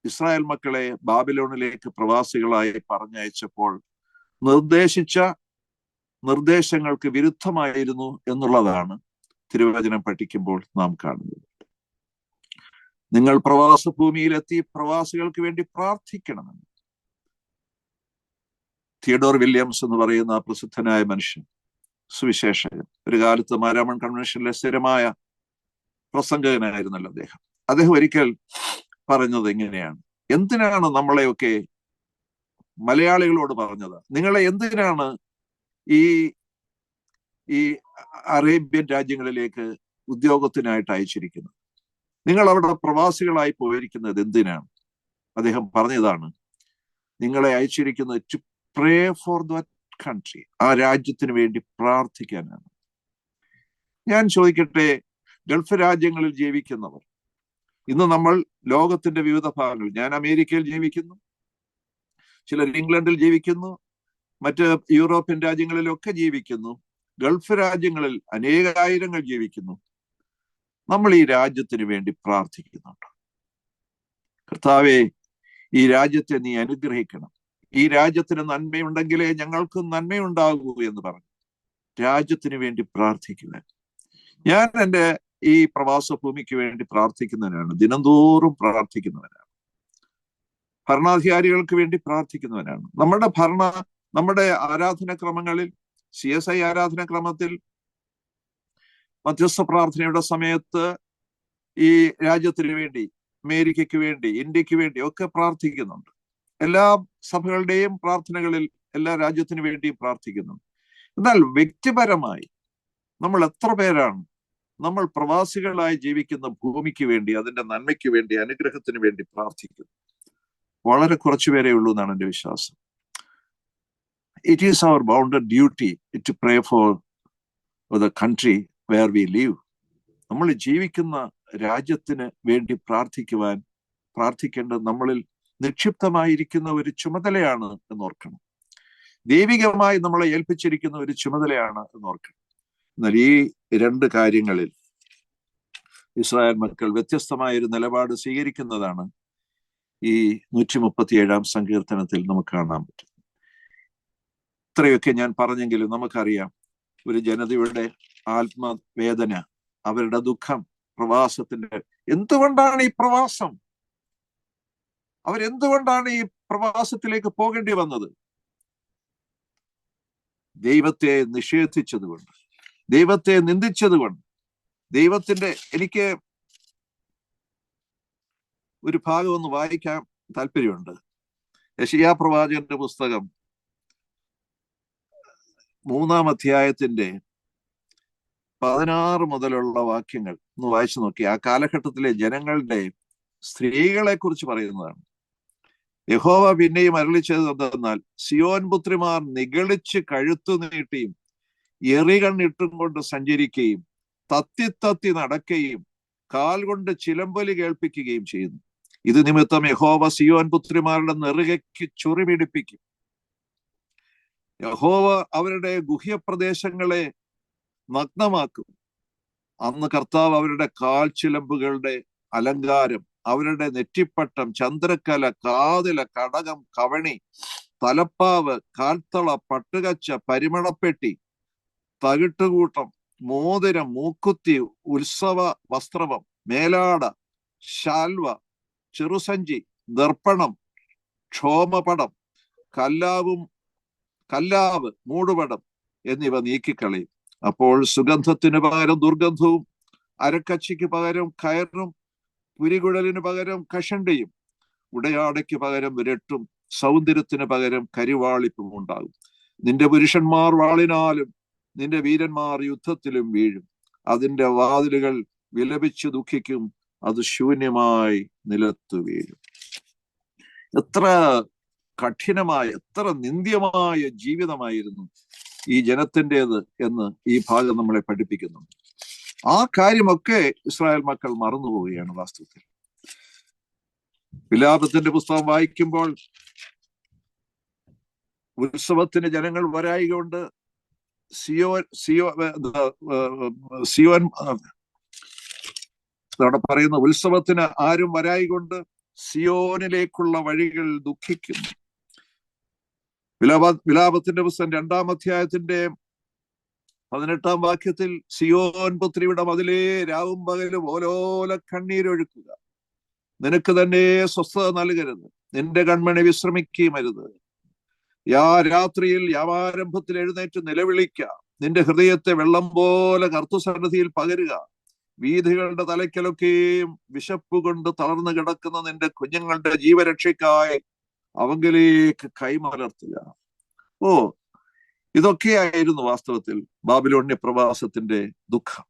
ഇസ്രായേൽ മക്കളെ ബാബിലോണിലേക്ക് പ്രവാസികളായി പറഞ്ഞയച്ചപ്പോൾ നിർദ്ദേശിച്ച നിർദ്ദേശങ്ങൾക്ക് വിരുദ്ധമായിരുന്നു എന്നുള്ളതാണ് തിരുവചനം പഠിക്കുമ്പോൾ നാം കാണുന്നത്. നിങ്ങൾ പ്രവാസ ഭൂമിയിലെത്തി പ്രവാസികൾക്ക് വേണ്ടി പ്രാർത്ഥിക്കണമെന്ന് തിയഡോർ വില്യംസ് എന്ന് പറയുന്ന പ്രസിദ്ധനായ മനുഷ്യൻ, സുവിശേഷകൻ, ഒരു കാലത്ത് മാരാമൺ കൺവെൻഷനിലെ സ്ഥിരമായ പ്രസംഗകനായിരുന്നല്ലോ അദ്ദേഹം ഒരിക്കൽ പറഞ്ഞത് ഇങ്ങനെയാണ്: എന്തിനാണ് നമ്മളെയൊക്കെ, മലയാളികളോട് പറഞ്ഞത്, നിങ്ങളെ എന്തിനാണ് ഈ അറേബ്യൻ രാജ്യങ്ങളിലേക്ക് ഉദ്യോഗത്തിനായിട്ട് അയച്ചിരിക്കുന്നത്? നിങ്ങൾ അവിടെ പ്രവാസികളായി പോയിരിക്കുന്നത് എന്തിനാണ്? അദ്ദേഹം പറഞ്ഞതാണ്, നിങ്ങളെ അയച്ചിരിക്കുന്നത് to pray for that country, ആ രാജ്യത്തിന് വേണ്ടി പ്രാർത്ഥിക്കാനാണ്. ഞാൻ ചോദിക്കട്ടെ, ഗൾഫ് രാജ്യങ്ങളിൽ ജീവിക്കുന്നവർ, ഇന്ന് നമ്മൾ ലോകത്തിന്റെ വിവിധ ഭാഗങ്ങളിൽ, ഞാൻ അമേരിക്കയിൽ ജീവിക്കുന്നു, ചിലർ ഇംഗ്ലണ്ടിൽ ജീവിക്കുന്നു, മറ്റ് യൂറോപ്യൻ രാജ്യങ്ങളിലൊക്കെ ജീവിക്കുന്നു, ഗൾഫ് രാജ്യങ്ങളിൽ അനേകായിരങ്ങൾ ജീവിക്കുന്നു. നമ്മൾ ഈ രാജ്യത്തിന് വേണ്ടി പ്രാർത്ഥിക്കുന്നുണ്ട്. കർത്താവേ, ഈ രാജ്യത്തെ നീ അനുഗ്രഹിക്കണം, ഈ രാജ്യത്തിന് നന്മയുണ്ടെങ്കിലേ ഞങ്ങൾക്ക് നന്മയുണ്ടാകൂ എന്ന് പറഞ്ഞു രാജ്യത്തിന് വേണ്ടി പ്രാർത്ഥിക്കുക. ഞാൻ എൻ്റെ ഈ പ്രവാസ ഭൂമിക്ക് വേണ്ടി പ്രാർത്ഥിക്കുന്നവനാണ്, ദിനംതോറും പ്രാർത്ഥിക്കുന്നവനാണ്, ഭരണാധികാരികൾക്ക് വേണ്ടി പ്രാർത്ഥിക്കുന്നവനാണ്. നമ്മുടെ ആരാധനാക്രമങ്ങളിൽ, CSI ആരാധനാക്രമത്തിൽ മധ്യസ്ഥ പ്രാർത്ഥനയുടെ സമയത്ത് ഈ രാജ്യത്തിന് വേണ്ടി, അമേരിക്കയ്ക്ക് വേണ്ടി, ഇന്ത്യക്ക് വേണ്ടി ഒക്കെ പ്രാർത്ഥിക്കുന്നുണ്ട്. എല്ലാ സഭകളുടെയും പ്രാർത്ഥനകളിൽ എല്ലാ രാജ്യത്തിന് വേണ്ടിയും പ്രാർത്ഥിക്കുന്നുണ്ട്. എന്നാൽ വ്യക്തിപരമായി നമ്മൾ എത്ര പേരാണ് നമ്മൾ പ്രവാസികളായി ജീവിക്കുന്ന ഭൂമിക്ക് വേണ്ടി, അതിന്റെ നന്മയ്ക്ക് വേണ്ടി, അനുഗ്രഹത്തിന് വേണ്ടി പ്രാർത്ഥിക്കുന്നു? വളരെ കുറച്ചു പേരേ ഉള്ളൂ എന്നാണ് എൻ്റെ വിശ്വാസം. It is our bounded duty to pray for the country where we live. നമ്മൾ ജീവിക്കുന്ന രാജ്യത്തിന് വേണ്ടി പ്രാർത്ഥിക്കേണ്ടത് നമ്മളിൽ നിക്ഷിപ്തമായിരിക്കുന്ന ഒരു ചുമതലയാണ് എന്നോർക്കണം. ദൈവികമായി നമ്മളെ ഏൽപ്പിച്ചിരിക്കുന്ന ഒരു ചുമതലയാണ് എന്നോർക്കണം. എന്നാൽ ഈ രണ്ട് കാര്യങ്ങളിൽ ഇസ്രായേൽ മക്കൾ വ്യത്യസ്തമായ ഒരു നിലപാട് സ്വീകരിക്കുന്നതാണ് ഈ 137 സങ്കീർത്തനത്തിൽ നമുക്ക് കാണാൻ പറ്റും. ഇത്രയൊക്കെ ഞാൻ പറഞ്ഞെങ്കിലും നമുക്കറിയാം, ഒരു ജനതയുടെ ആത്മവേദന, അവരുടെ ദുഃഖം, പ്രവാസത്തിന്റെ, എന്തുകൊണ്ടാണ് ഈ പ്രവാസം, അവരെന്തുകൊണ്ടാണ് ഈ പ്രവാസത്തിലേക്ക് പോകേണ്ടി വന്നത്? ദൈവത്തെ നിഷേധിച്ചതുകൊണ്ട്, ദൈവത്തെ നിന്ദിച്ചതുകൊണ്ട്. എനിക്ക് ഒരു ഭാഗം ഒന്ന് വായിക്കാൻ താല്പര്യമുണ്ട്. യെശയ്യാ പ്രവാചകന്റെ പുസ്തകം 3-ാം അധ്യായത്തിന്റെ 16 മുതലുള്ള വാക്യങ്ങൾ ഒന്ന് വായിച്ചു നോക്കി. ആ കാലഘട്ടത്തിലെ ജനങ്ങളുടെ, സ്ത്രീകളെ കുറിച്ച് പറയുന്നതാണ്. യഹോവ പിന്നെയും അരുളിച്ചത് എന്തെന്നാൽ, സിയോൻ പുത്രിമാർ നിഗളിച്ച് കഴുത്തു നീട്ടിയും എറികണ്ണിട്ടും കൊണ്ട് സഞ്ചരിക്കുകയും തത്തി നടക്കുകയും കാൽ കൊണ്ട് ചിലമ്പൊലി കേൾപ്പിക്കുകയും ചെയ്യുന്നു. ഇത് നിമിത്തം യഹോവ സിയോൻ പുത്രിമാരുടെ നെറുകയ്ക്ക് ചൊറി പിടിപ്പിക്കും. യഹോവ അവരുടെ ഗുഹ്യപ്രദേശങ്ങളെ നഗ്നമാക്കും. അന്ന് കർത്താവ് അവരുടെ കാൽ ചിലമ്പുകളുടെ അലങ്കാരം, അവരുടെ നെറ്റിപ്പട്ടം, ചന്ദ്രക്കല, കാതില, കടകം, കവണി, തലപ്പാവ്, കാൽത്തള, പട്ടുകച്ച, പരിമളപ്പെട്ടി, തകിട്ടുകൂട്ടം, മോതിരം, മൂക്കുത്തി, ഉത്സവ വസ്ത്രവം, മേലാട, ശാൽവ, ചെറുസഞ്ചി, ദർപ്പണം, ക്ഷോമപടം, കല്ലാവ്, മൂടുപടം എന്നിവ നീക്കിക്കളയും. അപ്പോൾ സുഗന്ധത്തിന് പകരം ദുർഗന്ധവും, അരക്കച്ചിക്ക് പകരം കയറും, പുരികുഴലിന് പകരം കഷണ്ടിയും, ഉടയാടയ്ക്ക് പകരം വിരട്ടും, സൗന്ദര്യത്തിന് പകരം കരിവാളിപ്പും ഉണ്ടാകും. നിന്റെ പുരുഷന്മാർ വാളിനാലും നിന്റെ വീരന്മാർ യുദ്ധത്തിലും വീഴും. അതിന്റെ വാതിലുകൾ വിലപിച്ചു ദുഃഖിക്കും, അത് ശൂന്യമായി നിലത്തു വീഴും. എത്ര കഠിനമായ, എത്ര നിന്ദ്യമായ ജീവിതമായിരുന്നു ഈ ജനത്തിൻ്റെത് എന്ന് ഈ ഭാഗം നമ്മളെ പഠിപ്പിക്കുന്നുണ്ട്. ആ കാര്യമൊക്കെ ഇസ്രായേൽ മക്കൾ മറന്നുപോവുകയാണ് വാസ്തവത്തിൽ. വിലാപത്തിന്റെ പുസ്തകം വായിക്കുമ്പോൾ ഉത്സവത്തിന് ജനങ്ങൾ വരായികൊണ്ട് സിയോൻ അവിടെ പറയുന്ന ഉത്സവത്തിന് ആരും വരായികൊണ്ട് സിയോനിലേക്കുള്ള വഴികൾ ദുഃഖിക്കുന്നു. വിലാപത്തിന്റെ പുസ്തകം 2-ാം അധ്യായത്തിന്റെ 18-ാം വാക്യത്തിൽ, സിയോൻ പുത്രിയുടെ മതിലേ, രാവും പകലും ഓലോല കണ്ണീരൊഴുക്കുക, നിനക്ക് തന്നെ സ്വസ്ഥത നൽകരുത്, നിന്റെ കൺമണി വിശ്രമിക്കുകയും അരുത്. രാത്രിയിൽ യാവാരംഭത്തിൽ എഴുന്നേറ്റ് നിലവിളിക്ക, നിന്റെ ഹൃദയത്തെ വെള്ളം പോലെ കർത്തൃസന്നിധിയിൽ പകരുക. വീഥികളുടെ തലയ്ക്കലൊക്കെയും വിശപ്പ് കൊണ്ട് തളർന്നു കിടക്കുന്ന നിന്റെ കുഞ്ഞുങ്ങളുടെ ജീവരക്ഷയ്ക്കായി അവങ്കിലേക്ക് കൈമലർത്തുക. ഇതൊക്കെയായിരുന്നു വാസ്തവത്തിൽ ബാബിലോണ്യ പ്രവാസത്തിന്റെ ദുഃഖം.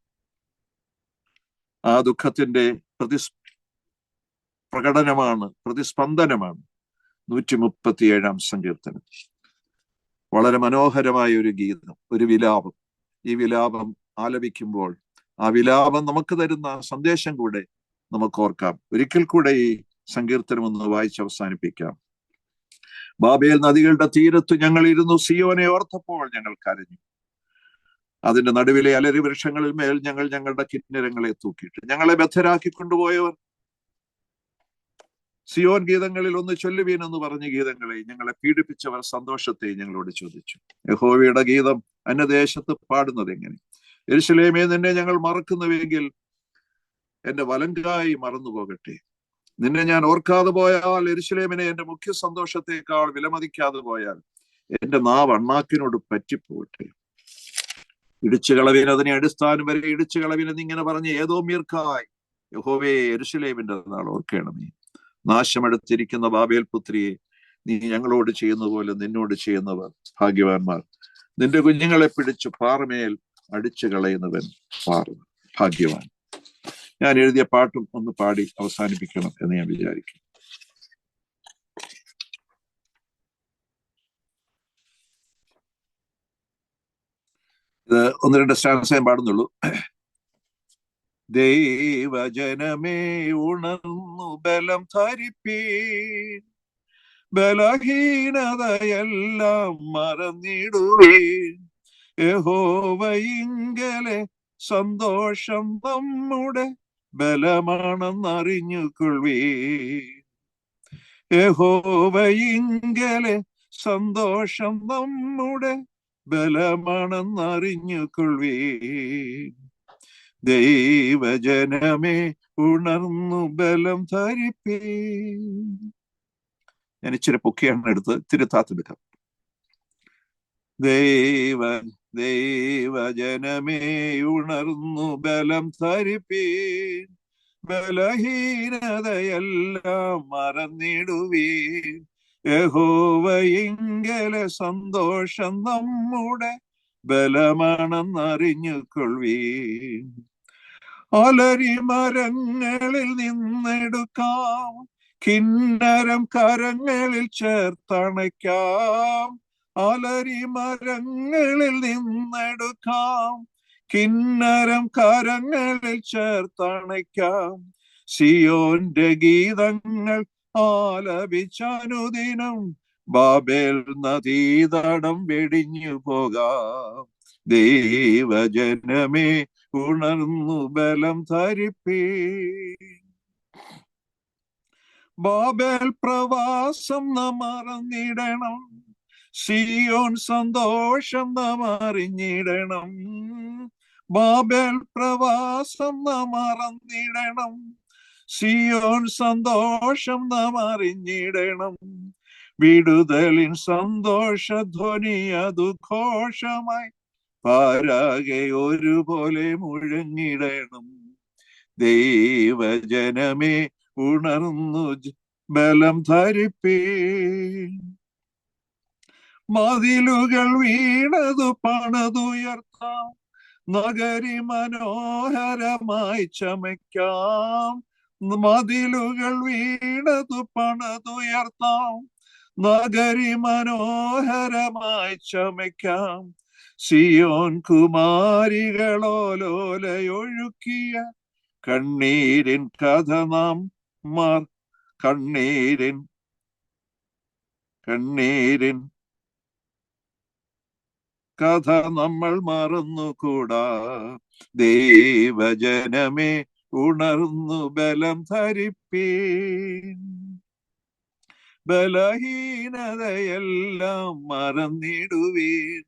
ആ ദുഃഖത്തിന്റെ പ്രകടനമാണ്, പ്രതിസ്പന്ദനമാണ് 137-ാം സങ്കീർത്തനം. വളരെ മനോഹരമായ ഒരു ഗീതം, ഒരു വിലാപം. ഈ വിലാപം ആലപിക്കുമ്പോൾ ആ വിലാപം നമുക്ക് തരുന്ന സന്ദേശം കൂടെ നമുക്ക് ഓർക്കാം. ഒരിക്കൽ കൂടെ ഈ സങ്കീർത്തനം ഒന്ന് വായിച്ച് അവസാനിപ്പിക്കാം. ബാബേൽ നദികളുടെ തീരത്ത് ഞങ്ങൾ ഇരുന്നു, സിയോനെ ഓർത്തപ്പോൾ ഞങ്ങൾ കരഞ്ഞു. അതിന്റെ നടുവിലെ അലരി വൃക്ഷങ്ങളിൽ മേൽ ഞങ്ങൾ ഞങ്ങളുടെ കിന്നരങ്ങളെ തൂക്കിയിട്ട്, ഞങ്ങളെ ബദ്ധരാക്കി കൊണ്ടുപോയവർ സിയോൻ ഗീതങ്ങളിൽ ഒന്ന് ചൊല്ലുവീൻ എന്ന് പറഞ്ഞ ഗീതങ്ങളെ, ഞങ്ങളെ പീഡിപ്പിച്ചവർ സന്തോഷത്തെ ഞങ്ങളോട് ചോദിച്ചു. യഹോവയുടെ ഗീതം അന്യദേശത്ത് പാടുന്നത് എങ്ങനെ? യെരൂശലേമേ, നിന്നെ ഞങ്ങൾ മറക്കുന്നുവെങ്കിൽ എന്റെ വലങ്കായി മറന്നു പോകട്ടെ. നിന്നെ ഞാൻ ഓർക്കാതെ പോയാൽ, യെരൂശലേമിനെ എന്റെ മുഖ്യ സന്തോഷത്തെക്കാൾ വിലമതിക്കാതെ പോയാൽ, എന്റെ നാവ് അണ്ണാക്കിനോട് പറ്റിപ്പോകട്ടെ. ഇടിച്ചു കളവിൻ, അതിനെ അടിസ്ഥാനം വരെ ഇടിച്ചു കളവിനെന്നിങ്ങനെ പറഞ്ഞ് ഏദോമ്യർക്കായി യഹോവേ യെരൂശലേമിന്റെ നാൾ ഓർക്കണമേ. നാശമെടുത്തിരിക്കുന്ന ബാബേൽ പുത്രിയെ, നീ ഞങ്ങളോട് ചെയ്യുന്ന പോലെ നിന്നോട് ചെയ്യുന്നവർ ഭാഗ്യവാന്മാർ. നിന്റെ കുഞ്ഞുങ്ങളെ പിടിച്ചു പാറമേൽ അടിച്ചു കളയുന്നവൻ ഭാഗ്യവാൻ. ഞാൻ എഴുതിയ പാട്ടും ഒന്ന് പാടി അവസാനിപ്പിക്കണം എന്ന് ഞാൻ വിചാരിക്കും. ഇത് 1-2 സ്റ്റാൻസേ പാടുന്നുള്ളൂ. ദൈവജനമേ ഉണർന്നു ബലം ധരിപ്പീൻ, ബലഹീനതയെല്ലാം മറന്നിടുവീൻ. യഹോവയിങ്കലെ സന്തോഷം നമ്മുടെ ബലമാണെന്നറിഞ്ഞുകൊള്ളുവീൻ. യഹോവയിങ്കലെ സന്തോഷം നമ്മുടെ ബലമാണെന്നറിഞ്ഞുകൊള്ളുവീൻ. ദൈവജനമേ ഉണർന്നു ബലം ധരിപ്പീൻ. ഞാൻ ഇച്ചിരി പൊക്കിയാണ് എടുത്ത് തിരുത്താത്തെടുക്കാം. ദൈവജനമേ ഉണർന്നു ബലം ധരിപ്പീൻ, ബലഹീനതയെല്ലാം മറന്നിടുവീൻ. യഹോവയിങ്കലെ സന്തോഷം നമ്മുടെ ബലമാണെന്നറിഞ്ഞുകൊള്ളുവീൻ. അലരി മരങ്ങളിൽ നിന്നെടുക്കാം കിന്നരം കരങ്ങളിൽ ചേർത്തണയ്ക്കാം, അലരി മരങ്ങളിൽ നിന്നെടുക്കാം. കിന്നരം കരങ്ങളിൽ ചേർത്തണയ്ക്കാം, സിയോന്റെ ഗീതങ്ങൾ ആലപിച്ചനുദിനം ബാബേൽ നദീതടം വെടിഞ്ഞു പോകാം. ദൈവജനമേ ഉണർന്നു ബലം ധരിപ്പീ. ബാബേൽ പ്രവാസം നാം മറന്നിടണം, സിയോൻ സന്തോഷം നാം അറിഞ്ഞിടണം. ബാബേൽ പ്രവാസം നാം മറന്നിടണം, സിയോൻ സന്തോഷം നാം അറിഞ്ഞിടണം. വിടുതലിൻ സന്തോഷധ്വനി അതു ഘോഷമായി പാരാകെ ഒരുപോലെ മുഴങ്ങിടണം. ദൈവജനമേ ഉണർന്നു ബലം ധരിപ്പീ. മതിലുകൾ വീണതു പണിതുയർത്താം, നഗരി മനോഹരമായി ചമയ്ക്കാം. മതിലുകൾ വീണതു പണിതുയർത്താം, നഗരി മനോഹരമായി ചമയ്ക്കാം. സിയോൻ കുമാരികളോലോലയൊഴുക്കിയ കണ്ണീരിൻ കഥ നാം കണ്ണീരിൻ കഥ നമ്മൾ മറന്നുകൂടാ. ദൈവജനമേ ഉണർന്നു ബലം ധരിപ്പീൻ. ബലഹീനതയെല്ലാം മറന്നിടുവീൻ,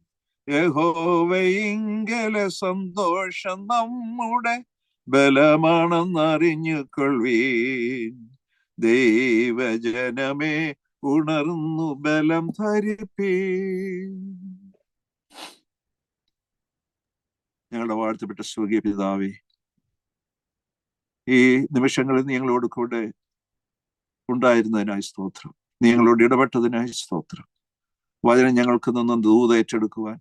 യഹോവയിങ്കല സന്തോഷം നമ്മുടെ ബലമാണെന്നറിഞ്ഞുകൊള്ളുവീൻ. ദൈവജനമേ ഉണർന്നു ബലം ധരിപ്പീൻ. ഞങ്ങളുടെ വാഴ്ത്തപ്പെട്ട സ്വർഗീയ പിതാവേ, ഈ നിമിഷങ്ങളിൽ ഞങ്ങളോട് കൂടെ ഉണ്ടായിരുന്നതിനായി സ്തോത്രം. ഞങ്ങളോട് ഇടപെട്ടതിനായി സ്തോത്രം. വചനം ഞങ്ങൾക്ക് നിന്നും ദൂത ഏറ്റെടുക്കുവാൻ,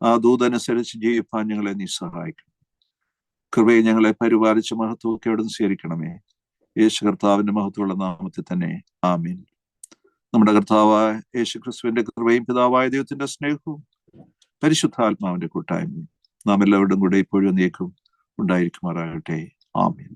ആ ദൂതനുസരിച്ച് ജീവിപ്പാൻ ഞങ്ങളെ നീ സഹായിക്കണം. കൃപയെ ഞങ്ങളെ പരിപാലിച്ച് മഹത്വമൊക്കെ അവിടെ നിന്ന് സ്വീകരിക്കണമേ. യേശു കർത്താവിന്റെ മഹത്വമുള്ള നാമത്തിൽ തന്നെ ആമീൻ. നമ്മുടെ കർത്താവായ യേശു ക്രിസ്തുവിന്റെ കൃപയും പിതാവായ ദൈവത്തിന്റെ സ്നേഹവും പരിശുദ്ധാത്മാവിന്റെ കൂട്ടായ്മയും നാം എല്ലാവരുടെയും കൂടെ ഇപ്പോഴും നീക്കും ഉണ്ടായിരിക്കുമാറാകട്ടെ. ആമീൻ.